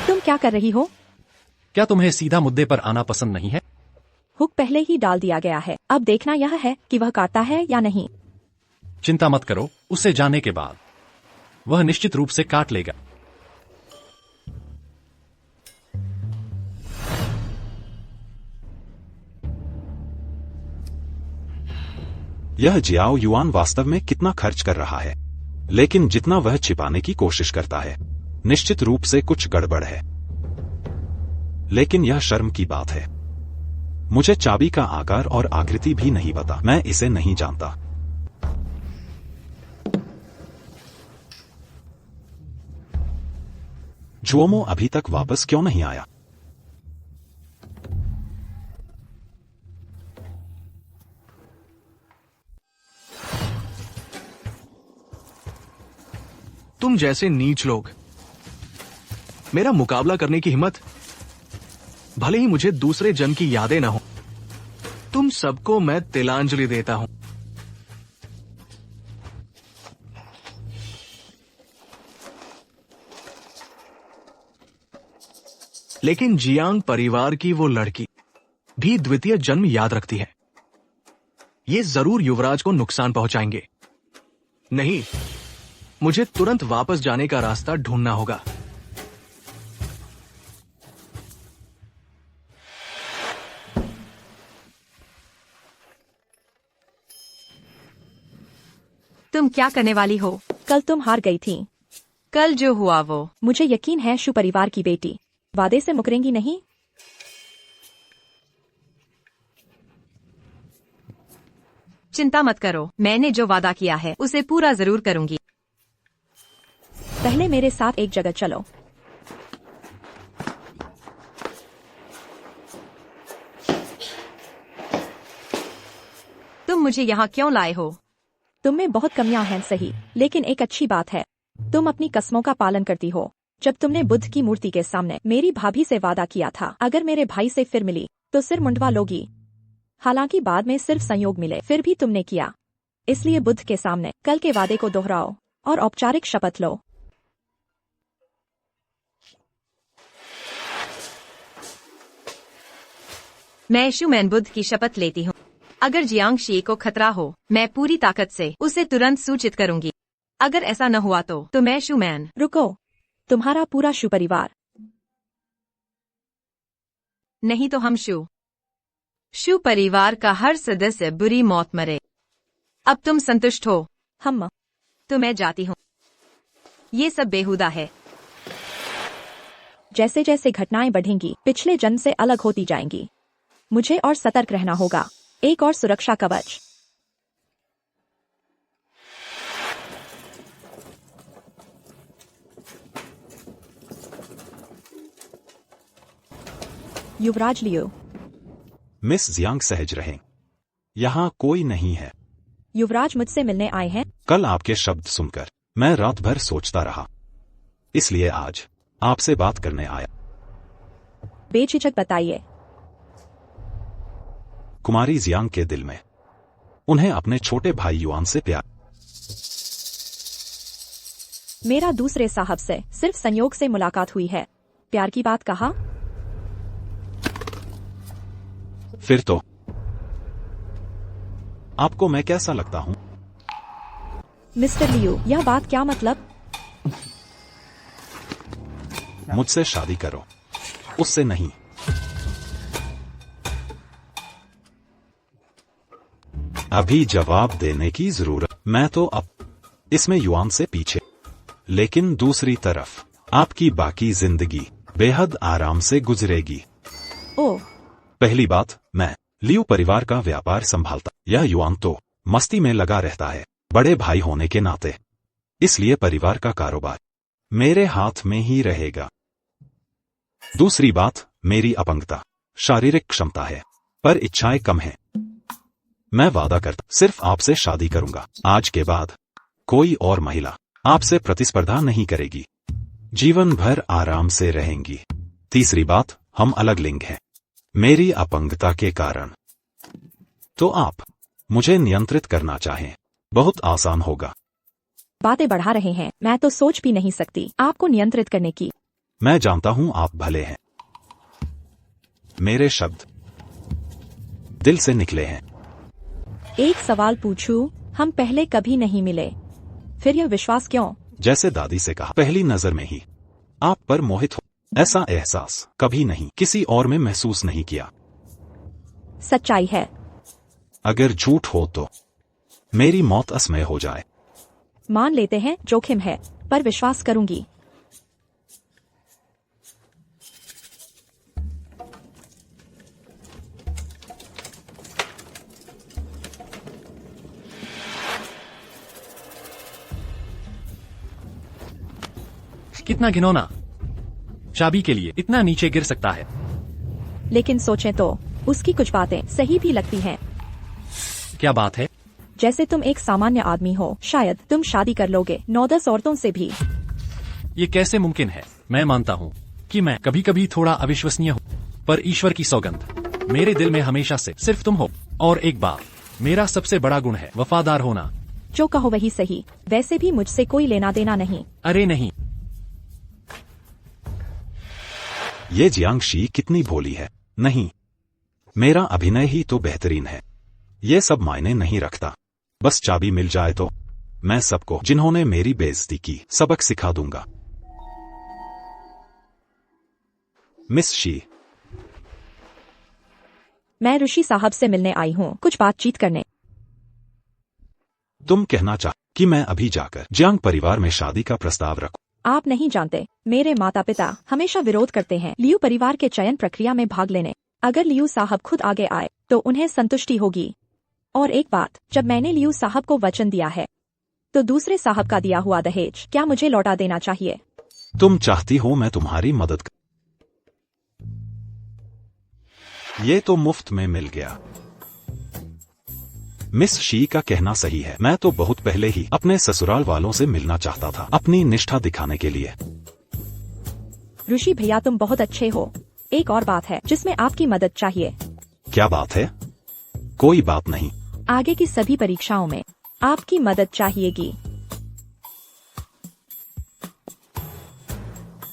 तुम क्या कर रही हो?
क्या तुम्हें सीधा मुद्दे पर आना पसंद नहीं है?
हुक पहले ही डाल दिया गया है। अब देखना यह है कि वह काटता है या नहीं।
चिंता मत करो, उसे जाने के बाद वह निश्चित रूप से काट लेगा।
यह जियाओ युआन वास्तव में कितना खर्च कर रहा है, लेकिन जितना वह छिपाने की कोशिश करता है, निश्चित रूप से कुछ गड़बड़ है। लेकिन यह शर्म की बात है। मुझे चाबी का आकार और आकृति भी नहीं पता। मैं इसे नहीं जानता। जुओमो अभी तक वापस क्यों नहीं आया?
तुम जैसे नीच लोग मेरा मुकाबला करने की हिम्मत, भले ही मुझे दूसरे जन्म की यादें न हो। तुम सबको मैं तिलांजलि देता हूं। लेकिन जियांग परिवार की वो लड़की भी द्वितीय जन्म याद रखती है। ये जरूर युवराज को नुकसान पहुंचाएंगे। नहीं, मुझे तुरंत वापस जाने का रास्ता ढूंढना होगा।
तुम क्या करने वाली हो?
कल तुम हार गई थी।
कल जो हुआ वो।
मुझे यकीन है शु परिवार की बेटी वादे से मुकरेंगी नहीं।
चिंता मत करो, मैंने जो वादा किया है उसे पूरा जरूर करूंगी।
पहले मेरे साथ एक जगह चलो।
तुम मुझे यहाँ क्यों लाए हो?
तुम में बहुत कमियां हैं सही, लेकिन एक अच्छी बात है, तुम अपनी कस्मों का पालन करती हो। जब तुमने बुद्ध की मूर्ति के सामने मेरी भाभी से वादा किया था, अगर मेरे भाई से फिर मिली तो सिर मुंडवा लोगी। हालांकि बाद में सिर्फ संयोग मिले, फिर भी तुमने किया। इसलिए बुद्ध के सामने कल के वादे को दोहराओ और औपचारिक शपथ लो।
मैं शुमैन बुद्ध की शपथ लेती हूँ। अगर जियांगशी को खतरा हो, मैं पूरी ताकत से उसे तुरंत सूचित करूंगी। अगर ऐसा न हुआ तो मैं शुमैन।
रुको, तुम्हारा पूरा शु परिवार?
नहीं तो हम शु परिवार का हर सदस्य बुरी मौत मरे। अब तुम संतुष्ट हो?
हम।
तो मैं जाती हूँ। ये सब बेहुदा है।
जैसे जैसे घटनाएं बढ़ेंगी, पिछले जन्म से अलग होती जाएंगी। मुझे और सतर्क रहना होगा। एक और सुरक्षा कवच। युवराज लियो।
मिस जियांग सहज रहें। यहाँ कोई नहीं है।
युवराज मुझसे मिलने आए हैं।
कल आपके शब्द सुनकर मैं रात भर सोचता रहा, इसलिए आज आपसे बात करने आया।
बेझिझक बताइए।
कुमारी जियांग के दिल में उन्हें अपने छोटे भाई युआन से प्यार।
मेरा दूसरे साहब से सिर्फ संयोग से मुलाकात हुई है। प्यार की बात कहा?
फिर तो आपको मैं कैसा लगता हूँ?
मिस्टर लियू, यह बात क्या मतलब?
मुझसे शादी करो, उससे नहीं। अभी जवाब देने की जरूरत, मैं तो अब इसमें युआन से पीछे, लेकिन दूसरी तरफ आपकी बाकी जिंदगी बेहद आराम से गुजरेगी।
ओह,
पहली बात, मैं लियू परिवार का व्यापार संभालता, यह युआन तो मस्ती में लगा रहता है बड़े भाई होने के नाते, इसलिए परिवार का कारोबार मेरे हाथ में ही रहेगा। दूसरी बात, मेरी अपंगता शारीरिक क्षमता है पर इच्छाएं कम हैं। मैं वादा करता सिर्फ आपसे शादी करूंगा। आज के बाद कोई और महिला आपसे प्रतिस्पर्धा नहीं करेगी, जीवन भर आराम से रहेंगी। तीसरी बात, हम अलग लिंग हैं मेरी अपंगता के कारण, तो आप मुझे नियंत्रित करना चाहें बहुत आसान होगा।
बातें बढ़ा रहे हैं। मैं तो सोच भी नहीं सकती आपको नियंत्रित करने की।
मैं जानता हूं आप भले हैं, मेरे शब्द दिल से निकले हैं।
एक सवाल पूछूं? हम पहले कभी नहीं मिले, फिर यह विश्वास क्यों?
जैसे दादी से कहा, पहली नजर में ही आप पर मोहित हो, ऐसा एहसास कभी नहीं किसी और में महसूस नहीं किया।
सच्चाई है।
अगर झूठ हो तो मेरी मौत असमय हो जाए।
मान लेते हैं जोखिम है, पर विश्वास करूंगी।
कितना घिनौना, चाबी के लिए इतना नीचे गिर सकता है।
लेकिन सोचें तो उसकी कुछ बातें सही भी लगती हैं।
क्या बात है?
जैसे तुम एक सामान्य आदमी हो, शायद तुम शादी कर लोगे 9-10 औरतों से भी।
ये कैसे मुमकिन है? मैं मानता हूँ कि मैं कभी कभी थोड़ा अविश्वसनीय हूँ, पर ईश्वर की सौगंध मेरे दिल में हमेशा से सिर्फ तुम हो। और एक बात, मेरा सबसे बड़ा गुण है वफादार होना।
जो कहो वही सही। वैसे भी मुझसे कोई लेना देना नहीं।
अरे नहीं,
ये जियांगशी कितनी भोली है। नहीं, मेरा अभिनय ही तो बेहतरीन है। ये सब मायने नहीं रखता, बस चाबी मिल जाए तो मैं सबको जिन्होंने मेरी बेइज्जती की सबक सिखा दूंगा। मिस शी,
मैं ऋषि साहब से मिलने आई हूँ, कुछ बातचीत करने।
तुम कहना चाह कि मैं अभी जाकर जियांग परिवार में शादी का प्रस्ताव रखूं?
आप नहीं जानते, मेरे माता पिता हमेशा विरोध करते हैं लियू परिवार के चयन प्रक्रिया में भाग लेने। अगर लियू साहब खुद आगे आए तो उन्हें संतुष्टि होगी। और एक बात, जब मैंने लियू साहब को वचन दिया है तो दूसरे साहब का दिया हुआ दहेज क्या मुझे लौटा देना चाहिए?
तुम चाहती हो मैं तुम्हारी मदद कर? ये तो मुफ्त में मिल गया। मिस शी का कहना सही है, मैं तो बहुत पहले ही अपने ससुराल वालों से मिलना चाहता था अपनी निष्ठा दिखाने के लिए।
ऋषि भैया, तुम बहुत अच्छे हो। एक और बात है जिसमें आपकी मदद चाहिए।
क्या बात है? कोई बात नहीं।
आगे की सभी परीक्षाओं में आपकी मदद चाहिएगी।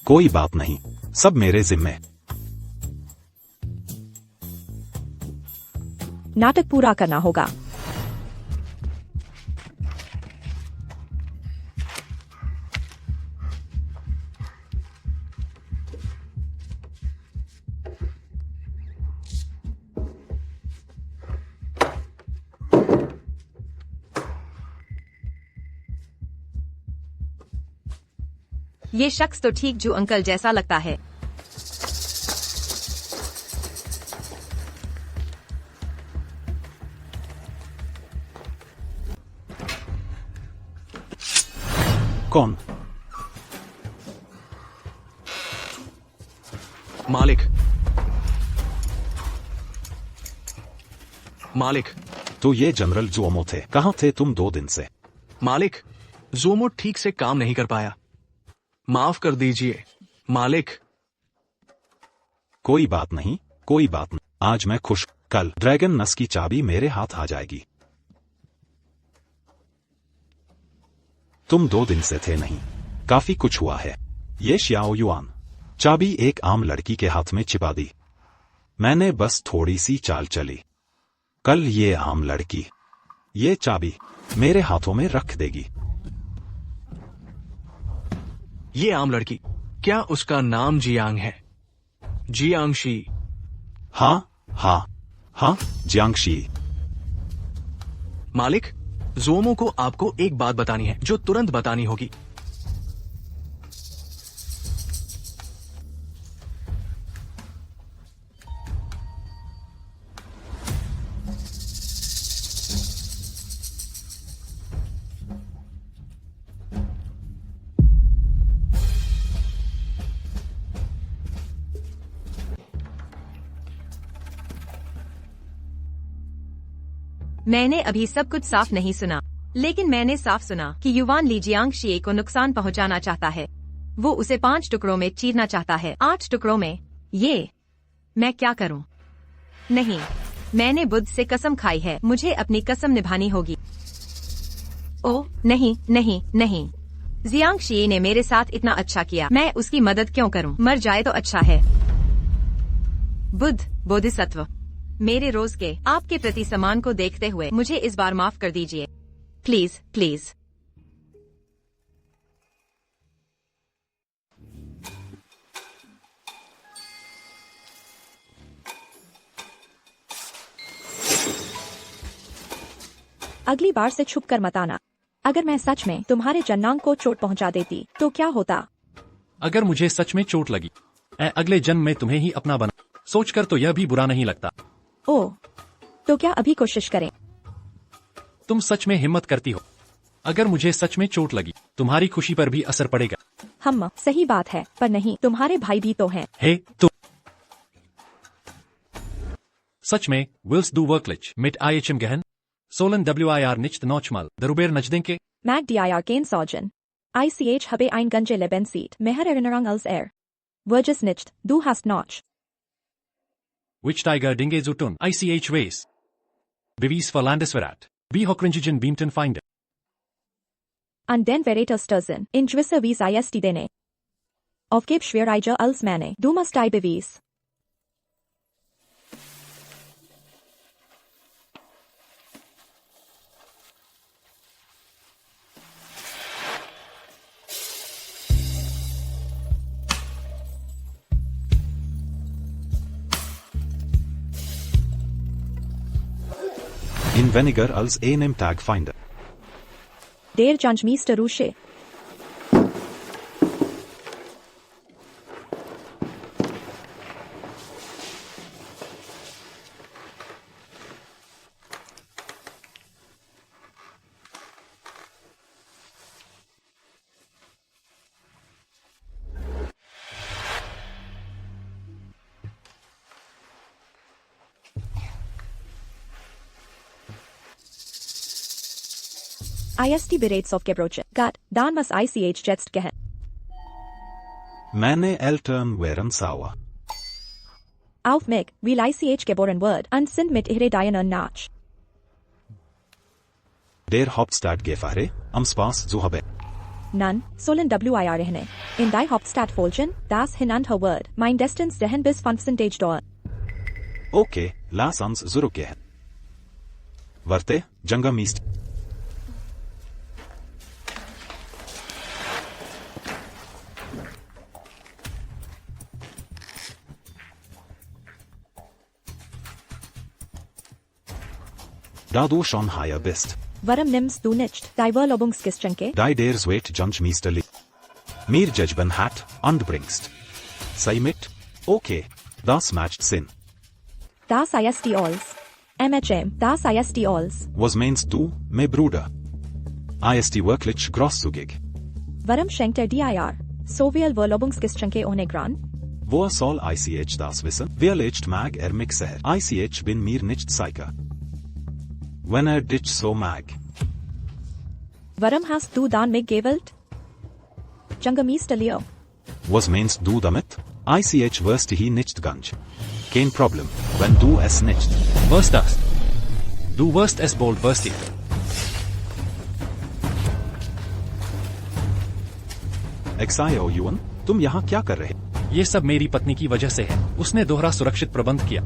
कोई बात नहीं, सब मेरे जिम्मे।
नाटक पूरा करना होगा।
ये शख्स तो ठीक जू अंकल जैसा लगता है।
कौन?
मालिक, मालिक,
तो ये जनरल जोमो थे। कहाँ थे तुम 2 दिन से?
मालिक, जोमो ठीक से काम नहीं कर पाया। माफ कर दीजिए मालिक।
कोई बात नहीं, कोई बात नहीं। आज मैं खुश। कल ड्रैगन नस की चाबी मेरे हाथ आ जाएगी। तुम 2 दिन से थे नहीं। काफी कुछ हुआ है। ये श्याओ युआन चाबी एक आम लड़की के हाथ में छिपा दी। मैंने बस थोड़ी सी चाल चली। कल ये आम लड़की ये चाबी मेरे हाथों में रख देगी।
ये आम लड़की, क्या उसका नाम जियांग है? जियांगशी।
हाँ हाँ हाँ, जियांगशी।
मालिक, जोमो को आपको एक बात बतानी है जो तुरंत बतानी होगी।
मैंने अभी सब कुछ साफ नहीं सुना, लेकिन मैंने साफ सुना कि युवान ली जियांगशी को नुकसान पहुंचाना चाहता है। वो उसे 5 टुकड़ों में चीरना चाहता है। 8 टुकड़ों में। ये मैं क्या करूं? नहीं, मैंने बुद्ध से कसम खाई है। मुझे अपनी कसम निभानी होगी। ओह नहीं नहीं नहीं, जियांगशी ने मेरे साथ इतना अच्छा किया, मैं उसकी मदद क्यों करूं? मर जाए तो अच्छा है। बुद्ध बोधिसत्व, मेरे रोज के आपके प्रति सम्मान को देखते हुए मुझे इस बार माफ कर दीजिए, प्लीज प्लीज।
अगली बार से छुप कर मत आना। अगर मैं सच में तुम्हारे जन्नांग को चोट पहुंचा देती तो क्या होता?
अगर मुझे सच में चोट लगी, मैं अगले जन्म में तुम्हें ही अपना बना। सोचकर तो यह भी बुरा नहीं लगता।
ओह, तो क्या अभी कोशिश करें?
तुम सच में हिम्मत करती हो। अगर मुझे सच में चोट लगी, तुम्हारी खुशी पर भी असर पड़ेगा।
हम सही बात है, पर नहीं, तुम्हारे भाई भी तो हैं।
हे तुम सच में विल्स दू वर्कलिच मिट IHM गहन Solan WIR nicht नौचमल दरुबेर नजदेंके
Mag dir kein Sorgen. ICH habe ein ganze Lebenszeit mehr Erinnerung als Wirges nicht, du hast noch.
Which Tiger Dinge Zutun ICH Ways Bewies für Landesverrat Wie Hockringigen Beamten Feinde
An den Verräterstörsen, in gewisser Weise ist die Dene. Aufgib schwieriger als Männer, du musst die Beweis.
In weniger als einem Tag Feinde.
Der Janjmeister Rusche. IST bereits aufgebrochen. Gott, dann muss ICH jetzt gehen.
Meine Eltern wären sauer.
Auf mich, weil ICH geboren wird, und sind mit ihre Diana nach.
Der Hauptstadt Gefahre, am Spaß zu haben.
Nun, sollen WIR rechnen. In die Hauptstadt folgen, das hinanter wird, mein Destins dahin bis 15 Tage dauern.
Okay, lass uns zurückgehen. Warte, Jangamist. Da du schon hier bist.
Warum nimmst du nicht die Verlobungsgeschenke?
Die der Zweit Janjmeisterli. Mir Judgben hat, anbringst. Sei mit? Okay, das macht Sinn.
Das ist die Alls. MHM, das ist die Alls.
Was meinst du, mein Bruder? Ist die wirklich großzügig?
Warum schenkt DIR so viel Verlobungsgeschenke ohne Gran?
Woher soll ICH das wissen? Vielleicht mag mich sehr. ICH bin mir nicht sicher. When er dich so mag.
Warum hast du dann mitgewählt? Junggemäß Leo.
Was meinst du damit? Ich wüsste hier nicht ganz. Kein Problem, wenn du es nicht.
Was das? Du wirst es bald wissen.
Exio Yuan, तुम यहाँ क्या कर रहे?
ये सब मेरी पत्नी की वजह से है। उसने दोहरा सुरक्षित प्रबंध किया।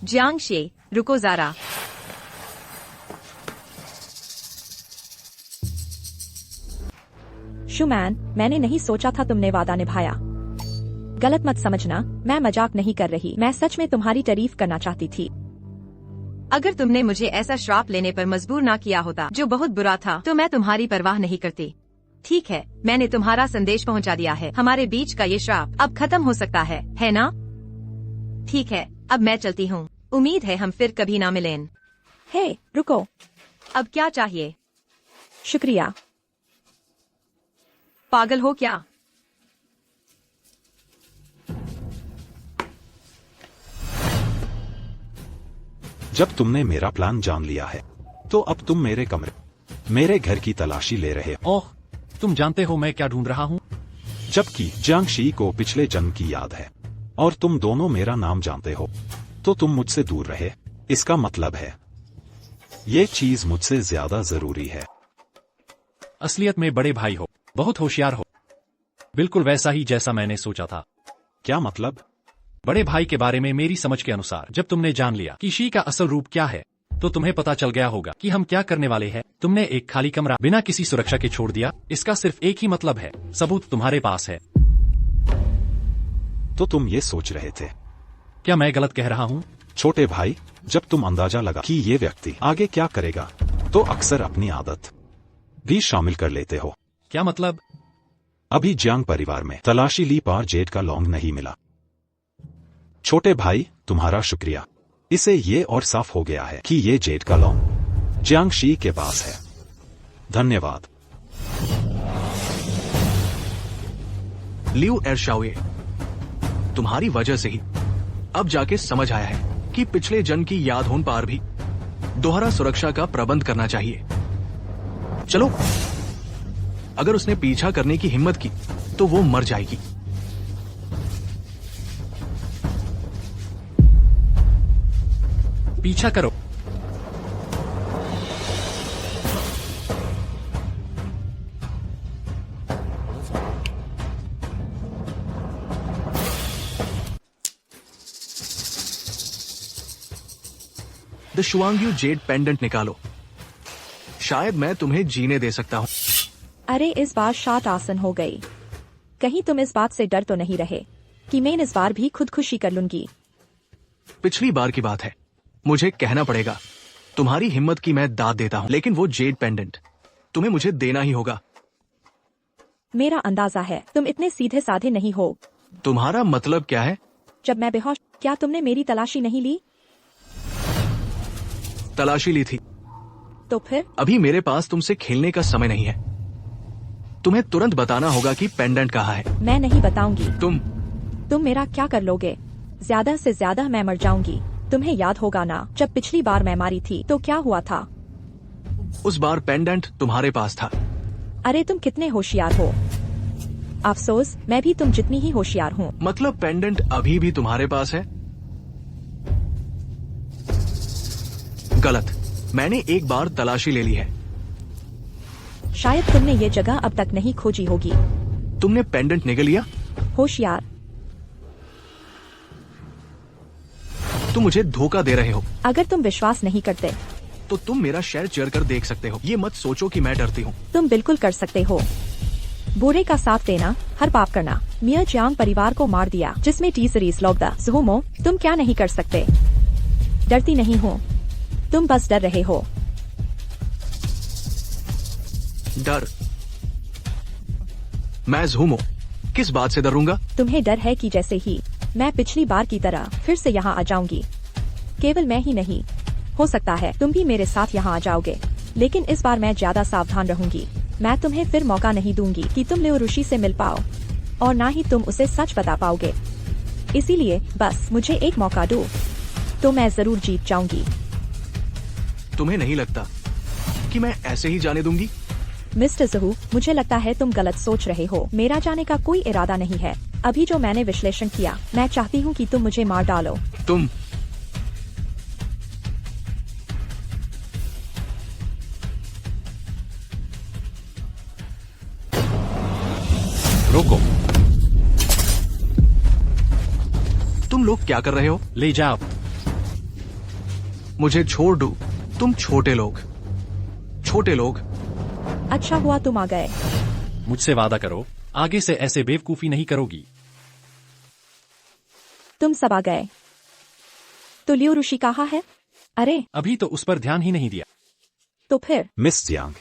जियांगशे, रुको जरा।
शुमैन, मैंने नहीं सोचा था तुमने वादा निभाया। गलत मत समझना, मैं मजाक नहीं कर रही। मैं सच में तुम्हारी तारीफ करना चाहती थी।
अगर तुमने मुझे ऐसा श्राप लेने पर मजबूर ना किया होता जो बहुत बुरा था, तो मैं तुम्हारी परवाह नहीं करती। ठीक है, मैंने तुम्हारा संदेश पहुंचा दिया है। हमारे बीच का ये श्राप अब खत्म हो सकता है ना? ठीक है, अब मैं चलती हूँ। उम्मीद है हम फिर कभी ना मिलें।
हे, रुको।
अब क्या चाहिए?
शुक्रिया।
पागल हो क्या?
जब तुमने मेरा प्लान जान लिया है, तो अब तुम मेरे घर की तलाशी ले रहे हो।
ओह, तुम जानते हो मैं क्या ढूंढ रहा हूँ?
जबकि जियांगशी को पिछले जन्म की याद है, और तुम दोनों मेरा नाम जानते हो, तो तुम मुझसे दूर रहे। इसका मतलब है, ये चीज मुझसे ज्यादा जरूरी है।
असलियत में बड़े भाई हो, बहुत होशियार हो। बिल्कुल वैसा ही जैसा मैंने सोचा था।
क्या मतलब?
बड़े भाई के बारे में मेरी समझ के अनुसार जब तुमने जान लिया कि शी का असल रूप क्या है, तो तुम्हें पता चल गया होगा कि हम क्या करने वाले हैं। तुमने एक खाली कमरा बिना किसी सुरक्षा के छोड़ दिया। इसका सिर्फ एक ही मतलब है, सबूत तुम्हारे पास है।
तो तुम ये सोच रहे थे?
क्या मैं गलत कह रहा हूँ?
छोटे भाई, जब तुम अंदाजा लगा कि ये व्यक्ति आगे क्या करेगा, तो अक्सर अपनी आदत भी शामिल कर लेते हो।
क्या मतलब?
अभी जियांग परिवार में तलाशी ली पर जेड का लौंग नहीं मिला। छोटे भाई, तुम्हारा शुक्रिया। इसे ये और साफ हो गया है कि ये जेड का लौंग जियांगशी के पास है। धन्यवाद।
लियू एरशाओये, तुम्हारी वजह से ही अब जाके समझ आया है कि पिछले जन्म की याद होने पर भी दोहरा सुरक्षा का प्रबंध करना चाहिए। चलो, अगर उसने पीछा करने की हिम्मत की तो वो मर जाएगी।
पीछा करो।
द शुआंग्यू जेड पेंडेंट निकालो। शायद मैं तुम्हें जीने दे सकता हूँ।
अरे, इस बार शात आसन हो गई। कहीं तुम इस बात से डर तो नहीं रहे कि मैं इस बार भी खुदकुशी कर लूंगी?
पिछली बार की बात है, मुझे कहना पड़ेगा। तुम्हारी हिम्मत की मैं दाद देता हूँ, लेकिन वो जेड पेंडेंट तुम्हें मुझे देना ही होगा।
मेरा अंदाजा है तुम इतने सीधे साधे नहीं हो।
तुम्हारा मतलब क्या है?
जब मैं बेहोश, क्या तुमने मेरी तलाशी नहीं ली?
तलाशी ली थी।
तो फिर?
अभी मेरे पास तुमसे खेलने का समय नहीं है। तुम्हें तुरंत बताना होगा कि पेंडेंट कहाँ है।
मैं नहीं बताऊंगी।
तुम
मेरा क्या कर लोगे? ज्यादा से ज्यादा मैं मर जाऊंगी। तुम्हें याद होगा ना, जब पिछली बार मैं मारी थी तो क्या हुआ था?
उस बार पेंडेंट तुम्हारे पास था।
अरे, तुम कितने होशियार हो। अफसोस, मैं भी तुम जितनी ही होशियार हूँ।
मतलब पेंडेंट अभी भी तुम्हारे पास है? गलत। मैंने एक बार तलाशी ले ली है।
शायद तुमने ये जगह अब तक नहीं खोजी होगी।
तुमने पेंडेंट निगल लिया?
होशियार।
तुम मुझे धोखा दे रहे हो।
अगर तुम विश्वास नहीं करते
तो तुम मेरा शेयर चढ़ कर देख सकते हो। ये मत सोचो कि मैं डरती हूँ।
तुम बिल्कुल कर सकते हो। बुरे का साथ देना, हर पाप करना। मिया जियांग परिवार को मार दिया, जिसमें टी सीरीज लौकदा जुहुमो। तुम क्या नहीं कर सकते? डरती नहीं हो, तुम बस डर रहे हो।
डर? मैं जुहुमो किस बात से डरूंगा?
तुम्हें डर है कि जैसे ही मैं पिछली बार की तरह फिर से यहाँ आ जाऊंगी। केवल मैं ही नहीं, हो सकता है तुम भी मेरे साथ यहाँ आ जाओगे, लेकिन इस बार मैं ज्यादा सावधान रहूंगी। मैं तुम्हें फिर मौका नहीं दूंगी कि तुम लियो ऋषि से मिल पाओ, और ना ही तुम उसे सच बता पाओगे।
इसीलिए बस मुझे एक मौका दो तो मैं जरूर जीत जाऊंगी।
तुम्हें नहीं लगता कि मैं ऐसे ही जाने दूंगी?
मिस्टर जहू, मुझे लगता है तुम गलत सोच रहे हो। मेरा जाने का कोई इरादा नहीं है। अभी जो मैंने विश्लेषण किया, मैं चाहती हूँ कि तुम मुझे मार डालो।
तुम
रोको।
तुम लोग क्या कर रहे हो?
ले जाओ।
मुझे छोड़ दो। तुम छोटे लोग।
अच्छा हुआ तुम आ गए।
मुझसे वादा करो, आगे से ऐसे बेवकूफी नहीं करोगी।
तुम सब आ गए। तो लियो ऋषि कहाँ है? अरे
अभी तो उस पर ध्यान ही नहीं दिया।
तो फिर
मिस जियांग,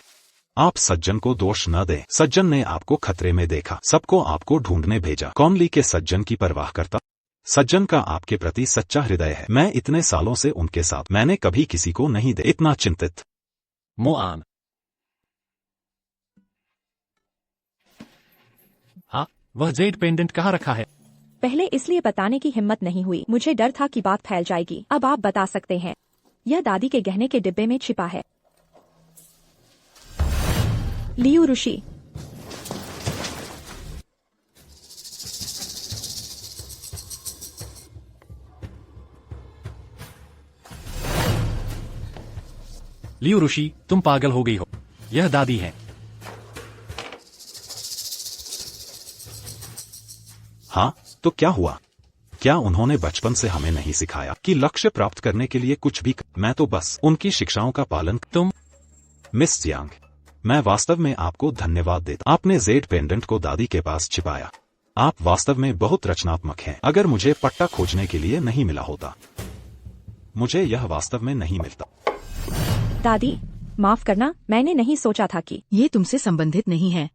आप सज्जन को दोष न दें। सज्जन ने आपको खतरे में देखा, सबको आपको ढूंढने भेजा। कौन ली के सज्जन की परवाह करता? सज्जन का आपके प्रति सच्चा हृदय है। मैं इतने सालों से उनके साथ, मैंने कभी किसी को नहीं दे इतना चिंतित।
मोआन। हाँ, वह जेड पेंडेंट कहाँ रखा है?
पहले इसलिए बताने की हिम्मत नहीं हुई, मुझे डर था कि बात फैल जाएगी। अब आप बता सकते हैं। यह दादी के गहने के डिब्बे में छिपा है। लियो ऋषि,
लियो ऋषि, तुम पागल हो गई हो। यह दादी है।
हाँ, तो क्या हुआ? क्या उन्होंने बचपन से हमें नहीं सिखाया कि लक्ष्य प्राप्त करने के लिए कुछ भी मैं तो बस उनकी शिक्षाओं का पालन।
तुम
मिस जियांग, मैं वास्तव में आपको धन्यवाद देता। आपने जेड पेंडेंट को दादी के पास छिपाया। आप वास्तव में बहुत रचनात्मक हैं। अगर मुझे पट्टा खोजने के लिए नहीं मिला होता, मुझे यह वास्तव में नहीं मिलता।
दादी माफ करना, मैंने नहीं सोचा था कि
ये तुमसे संबंधित नहीं है।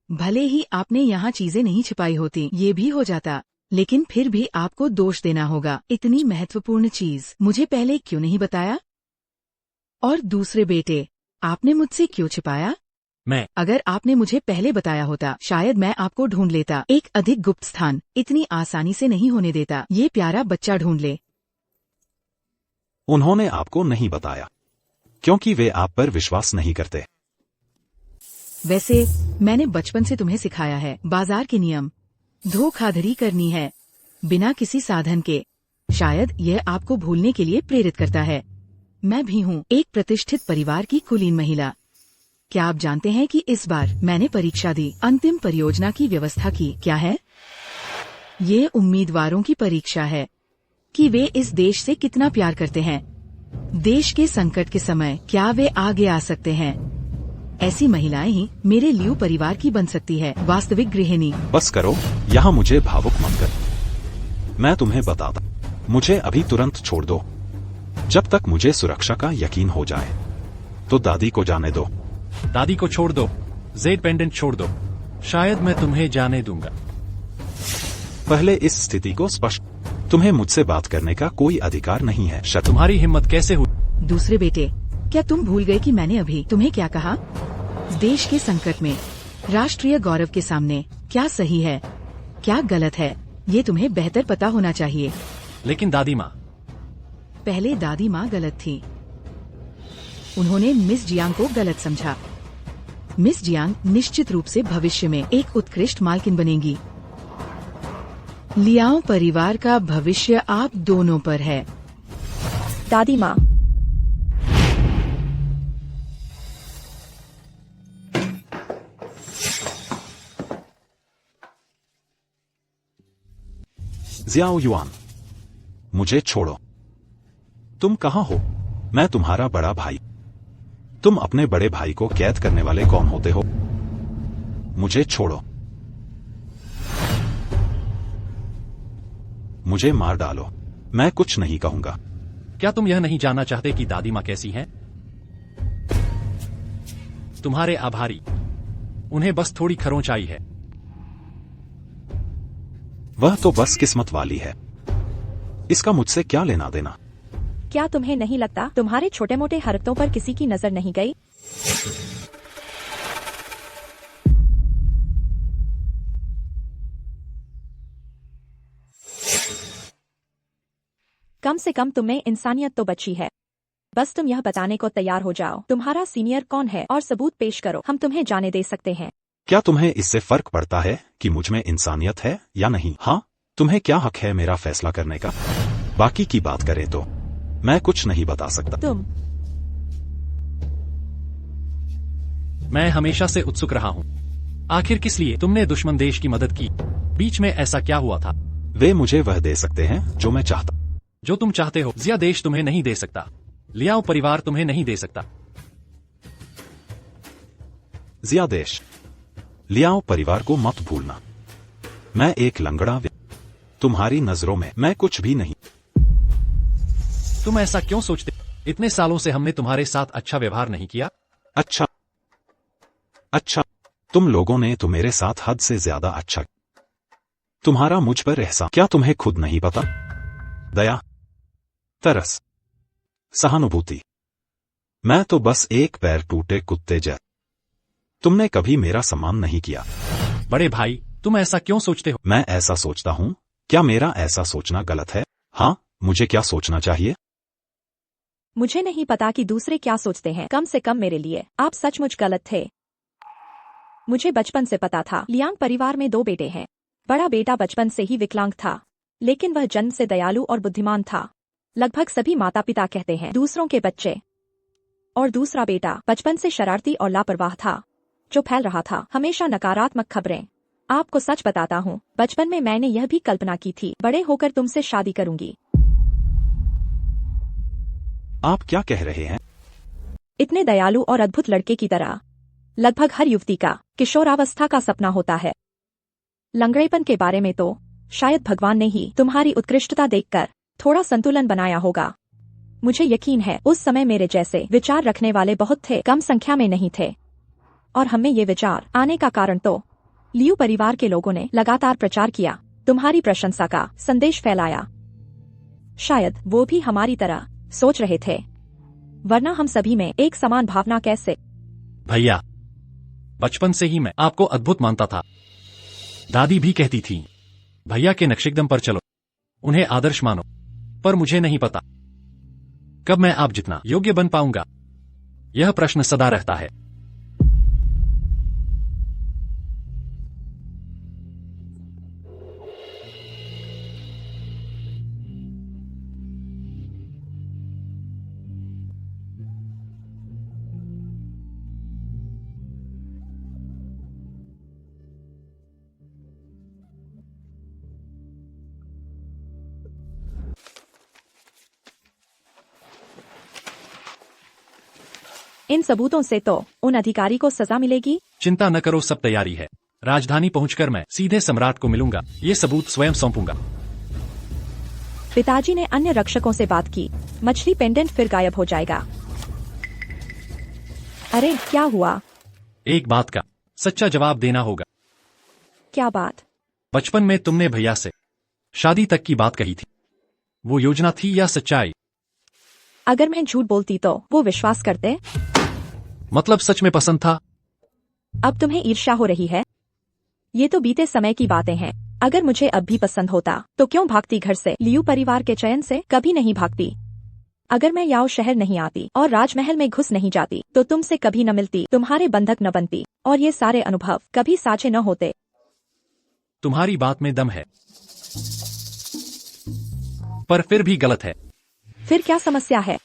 भले ही आपने यहाँ चीजें नहीं छिपाई होती, ये भी हो जाता, लेकिन फिर भी आपको दोष देना होगा। इतनी महत्वपूर्ण चीज मुझे पहले क्यों नहीं बताया? और दूसरे बेटे, आपने मुझसे क्यों छिपाया?
मैं
अगर आपने मुझे पहले बताया होता, शायद मैं आपको ढूंढ लेता। एक अधिक गुप्त स्थान इतनी आसानी से नहीं होने देता। ये प्यारा बच्चा ढूंढ ले।
उन्होंने आपको नहीं बताया क्योंकि वे आप पर विश्वास नहीं करते।
वैसे मैंने बचपन से तुम्हें सिखाया है, बाजार के नियम। धोखाधड़ी करनी है बिना किसी साधन के। शायद यह आपको भूलने के लिए प्रेरित करता है। मैं भी हूँ एक प्रतिष्ठित परिवार की कुलीन महिला। क्या आप जानते हैं कि इस बार मैंने परीक्षा दी, अंतिम परियोजना की व्यवस्था की। क्या है? ये उम्मीदवारों की परीक्षा है कि वे इस देश से कितना प्यार करते हैं। देश के संकट के समय क्या वे आगे आ सकते हैं? ऐसी महिलाएं ही मेरे लियो परिवार की बन सकती है, वास्तविक गृहिणी।
बस करो, यहाँ मुझे भावुक मत कर। मैं तुम्हें बताता, मुझे अभी तुरंत छोड़ दो। जब तक मुझे सुरक्षा का यकीन हो जाए तो दादी को जाने दो।
दादी को छोड़ दो, जेड पेंडेंट छोड़ दो। शायद मैं तुम्हें जाने दूंगा।
पहले इस स्थिति को स्पष्ट, तुम्हें मुझसे बात करने का कोई अधिकार नहीं है। शत्रु,
तुम्हारी हिम्मत कैसे हुई?
दूसरे बेटे, क्या तुम भूल गए कि मैंने अभी तुम्हें क्या कहा? देश के संकट में, राष्ट्रीय गौरव के सामने क्या सही है, क्या गलत है, ये तुम्हें बेहतर पता होना चाहिए।
लेकिन दादी माँ,
पहले दादी माँ गलत थी। उन्होंने मिस जियांग को गलत समझा। मिस जियांग निश्चित रूप से भविष्य में एक उत्कृष्ट मालकिन बनेगी। लियाओ परिवार का भविष्य आप दोनों पर है।
दादी माँ,
जियाओ युआन, मुझे छोड़ो। तुम कहाँ हो? मैं तुम्हारा बड़ा भाई। तुम अपने बड़े भाई को कैद करने वाले कौन होते हो? मुझे छोड़ो। मुझे मार डालो, मैं कुछ नहीं कहूंगा।
क्या तुम यह नहीं जानना चाहते कि दादी माँ कैसी हैं? तुम्हारे आभारी। उन्हें बस थोड़ी खरोंच आई है।
वह तो बस किस्मत वाली है। इसका मुझसे क्या लेना देना?
क्या तुम्हें नहीं लगता तुम्हारे छोटे मोटे हरकतों पर किसी की नजर नहीं गई? कम से कम तुम में इंसानियत तो बची है। बस तुम यह बताने को तैयार हो जाओ तुम्हारा सीनियर कौन है और सबूत पेश करो, हम तुम्हें जाने दे सकते हैं।
क्या तुम्हें इससे फर्क पड़ता है कि मुझ में इंसानियत है या नहीं? हाँ, तुम्हें क्या हक है मेरा फैसला करने का? बाकी की बात करें तो मैं कुछ नहीं बता सकता।
तुम
मैं हमेशा से उत्सुक रहा हूँ। आखिर किस लिए तुमने दुश्मन देश की मदद की? बीच में ऐसा क्या हुआ था?
वे मुझे वह दे सकते हैं जो मैं चाहता।
जो तुम चाहते हो जिया देश तुम्हें नहीं दे सकता, लियाओ परिवार तुम्हें नहीं दे सकता।
जिया देश, लियाओ परिवार को मत भूलना। मैं एक लंगड़ा तुम्हारी नजरों में मैं कुछ भी नहीं।
तुम ऐसा क्यों सोचते? इतने सालों से हमने तुम्हारे साथ अच्छा व्यवहार नहीं किया?
अच्छा, तुम लोगों ने तो मेरे साथ हद से ज्यादा अच्छा। तुम्हारा मुझ पर एहसान क्या तुम्हें खुद नहीं पता? दया, तरस, सहानुभूति। मैं तो बस एक पैर टूटे कुत्ते जैसा। तुमने कभी मेरा सम्मान नहीं किया।
बड़े भाई, तुम ऐसा क्यों सोचते हो?
मैं ऐसा सोचता हूं। क्या मेरा ऐसा सोचना गलत है? हाँ, मुझे क्या सोचना चाहिए?
मुझे नहीं पता कि दूसरे क्या सोचते हैं, कम से कम मेरे लिए आप सचमुच गलत थे। मुझे बचपन से पता था लियांग परिवार में 2 बेटे हैं। बड़ा बेटा बचपन से ही विकलांग था, लेकिन वह जन्म से दयालु और बुद्धिमान था। लगभग सभी माता पिता कहते हैं दूसरों के बच्चे। और दूसरा बेटा बचपन से शरारती और लापरवाह था, जो फैल रहा था हमेशा नकारात्मक खबरें। आपको सच बताता हूँ, बचपन में मैंने यह भी कल्पना की थी बड़े होकर तुमसे शादी करूंगी।
आप क्या कह रहे हैं?
इतने दयालु और अद्भुत लड़के की तरह लगभग हर युवती का किशोरावस्था का सपना होता है। लंगड़ेपन के बारे में तो शायद भगवान ने ही तुम्हारी उत्कृष्टता देखकर थोड़ा संतुलन बनाया होगा। मुझे यकीन है उस समय मेरे जैसे विचार रखने वाले बहुत थे, कम संख्या में नहीं थे। और हमें ये विचार आने का कारण तो लियू परिवार के लोगों ने लगातार प्रचार किया, तुम्हारी प्रशंसा का संदेश फैलाया। शायद वो भी हमारी तरह सोच रहे थे, वरना हम सभी में एक समान भावना कैसे?
भैया, बचपन से ही मैं आपको अद्भुत मानता था। दादी भी कहती थी भैया के नक्शेकदम पर चलो, उन्हें आदर्श मानो। पर मुझे नहीं पता कब मैं आप जितना योग्य बन पाऊंगा। यह प्रश्न सदा रहता है।
इन सबूतों से तो उन अधिकारी को सजा मिलेगी।
चिंता न करो, सब तैयारी है। राजधानी पहुंचकर मैं सीधे सम्राट को मिलूंगा, ये सबूत स्वयं सौंपूंगा।
पिताजी ने अन्य रक्षकों से बात की। मछली पेंडेंट फिर गायब हो जाएगा। अरे क्या हुआ?
एक बात का सच्चा जवाब देना होगा।
क्या बात?
बचपन में तुमने भैया से शादी तक की बात कही थी, वो योजना थी या सच्चाई?
अगर मैं झूठ बोलती तो वो विश्वास करते?
मतलब सच में पसंद था?
अब तुम्हें ईर्ष्या हो रही है? ये तो बीते समय की बातें हैं। अगर मुझे अब भी पसंद होता तो क्यों भागती घर से? लियू परिवार के चयन से कभी नहीं भागती। अगर मैं याओ शहर नहीं आती और राजमहल में घुस नहीं जाती तो तुमसे कभी न मिलती, तुम्हारे बंधक न बनती और ये सारे अनुभव कभी साझे न होते।
तुम्हारी बात में दम है, पर फिर भी गलत है।
फिर क्या समस्या है?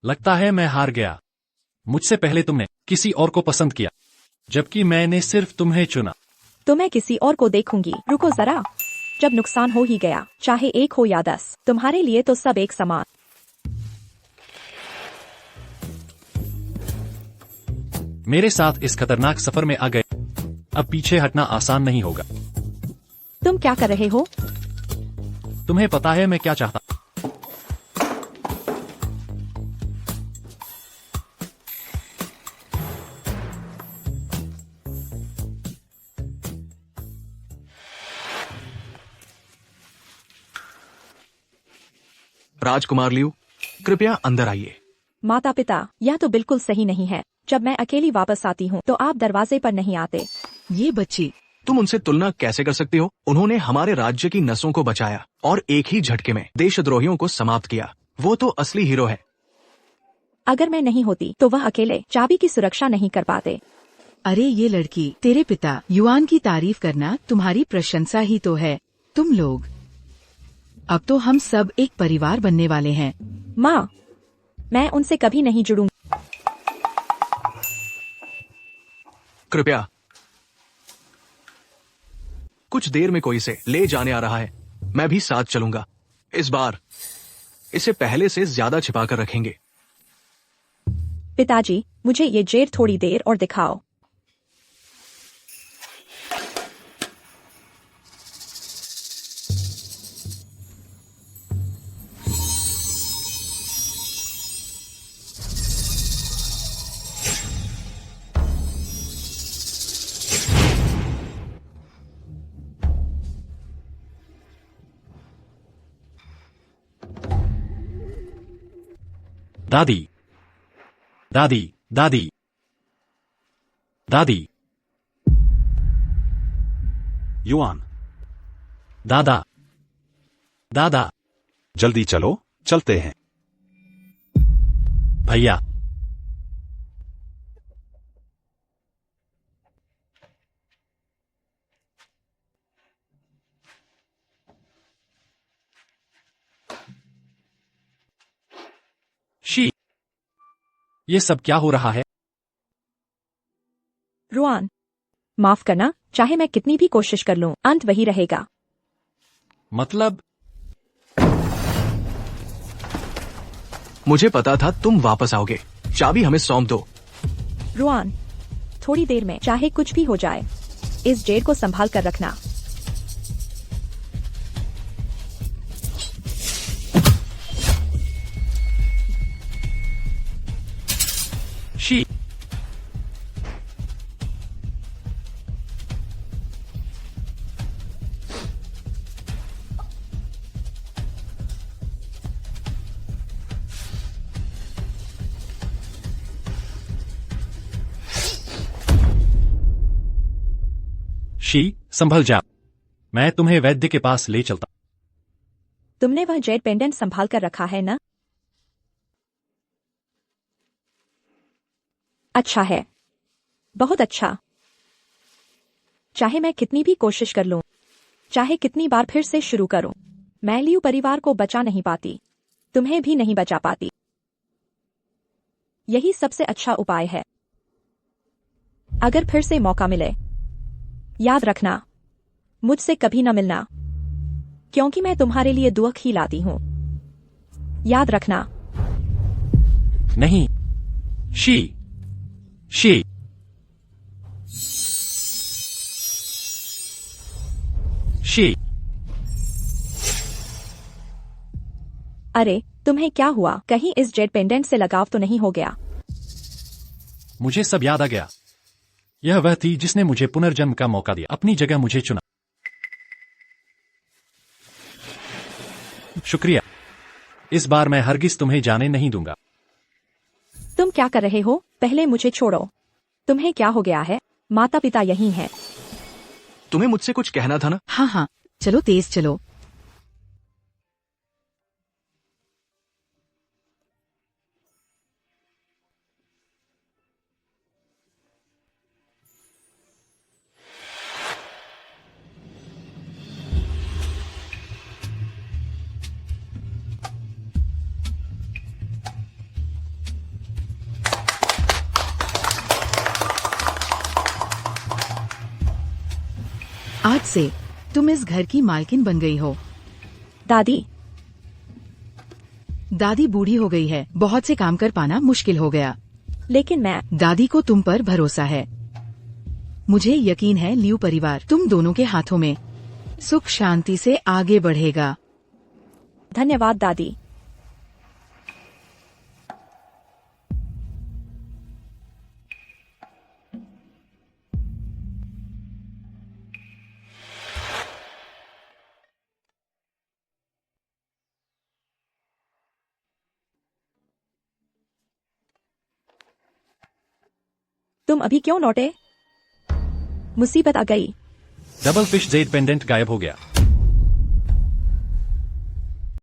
लगता है मैं हार गया। मुझसे पहले तुमने किसी और को पसंद किया, जबकि मैंने सिर्फ तुम्हें चुना।
तो मैं किसी और को देखूंगी। रुको जरा, जब नुकसान हो ही गया, चाहे 1 हो या 10, तुम्हारे लिए तो सब एक समान।
मेरे साथ इस खतरनाक सफर में आ गए, अब पीछे हटना आसान नहीं होगा।
तुम क्या कर रहे हो?
तुम्हें पता है मैं क्या चाहता?
राजकुमार लियू, कृपया अंदर आइए।
माता पिता, यह तो बिल्कुल सही नहीं है। जब मैं अकेली वापस आती हूँ तो आप दरवाजे पर नहीं आते।
ये बच्ची
तुम उनसे तुलना कैसे कर सकती हो? उन्होंने हमारे राज्य की नसों को बचाया और एक ही झटके में देशद्रोहियों को समाप्त किया। वो तो असली हीरो है।
अगर मैं नहीं होती तो वह अकेले चाबी की सुरक्षा नहीं कर पाते।
अरे ये लड़की, तेरे पिता युआन की तारीफ करना तुम्हारी प्रशंसा ही तो है। तुम लोग, अब तो हम सब एक परिवार बनने वाले हैं।
माँ, मैं उनसे कभी नहीं जुड़ूंगी।
कृपया, कुछ देर में कोई इसे ले जाने आ रहा है। मैं भी साथ चलूंगा। इस बार इसे पहले से ज्यादा छिपा कर रखेंगे।
पिताजी, मुझे ये जेल थोड़ी देर और दिखाओ।
दादी, दादी, दादी, दादी,
युआन,
दादा, दादा,
जल्दी चलो, चलते हैं।
भैया, शी, ये सब क्या हो रहा है?
रुआन, माफ करना, चाहे मैं कितनी भी कोशिश कर लूं, अंत वही रहेगा।
मतलब
मुझे पता था तुम वापस आओगे। चाबी हमें सौंप दो।
रुआन, थोड़ी देर में चाहे कुछ भी हो जाए, इस जेल को संभाल कर रखना।
शी, शी, संभल जा। मैं तुम्हें वैद्य के पास ले चलता।
तुमने वह जेड पेंडेंट संभाल कर रखा है ना? अच्छा है, बहुत अच्छा। चाहे मैं कितनी भी कोशिश कर लूं, चाहे कितनी बार फिर से शुरू करूं, मैं लियू परिवार को बचा नहीं पाती, तुम्हें भी नहीं बचा पाती। यही सबसे अच्छा उपाय है। अगर फिर से मौका मिले, याद रखना, मुझसे कभी न मिलना, क्योंकि मैं तुम्हारे लिए दुख ही लाती हूं। याद रखना।
नहीं, शी, शी, शी।
अरे, तुम्हें क्या हुआ? कहीं इस जेड पेंडेंट से लगाव तो नहीं हो गया?
मुझे सब याद आ गया। यह वह थी जिसने मुझे पुनर्जन्म का मौका दिया, अपनी जगह मुझे चुना। शुक्रिया। इस बार मैं हरगिज तुम्हें जाने नहीं दूंगा।
तुम क्या कर रहे हो? पहले मुझे छोड़ो। तुम्हें क्या हो गया है? माता पिता यहीं हैं।
तुम्हें मुझसे कुछ कहना था ना?
हाँ हाँ, चलो तेज चलो। आज से तुम इस घर की मालकिन बन गई हो।
दादी,
दादी बूढ़ी हो गई है, बहुत से काम कर पाना मुश्किल हो गया।
लेकिन मैं
दादी को तुम पर भरोसा है। मुझे यकीन है लियू परिवार तुम दोनों के हाथों में सुख शांति से आगे बढ़ेगा।
धन्यवाद दादी। तुम अभी क्यों लौटे? मुसीबत आ गई।
डबल फिश जेड पेंडेंट गायब हो गया।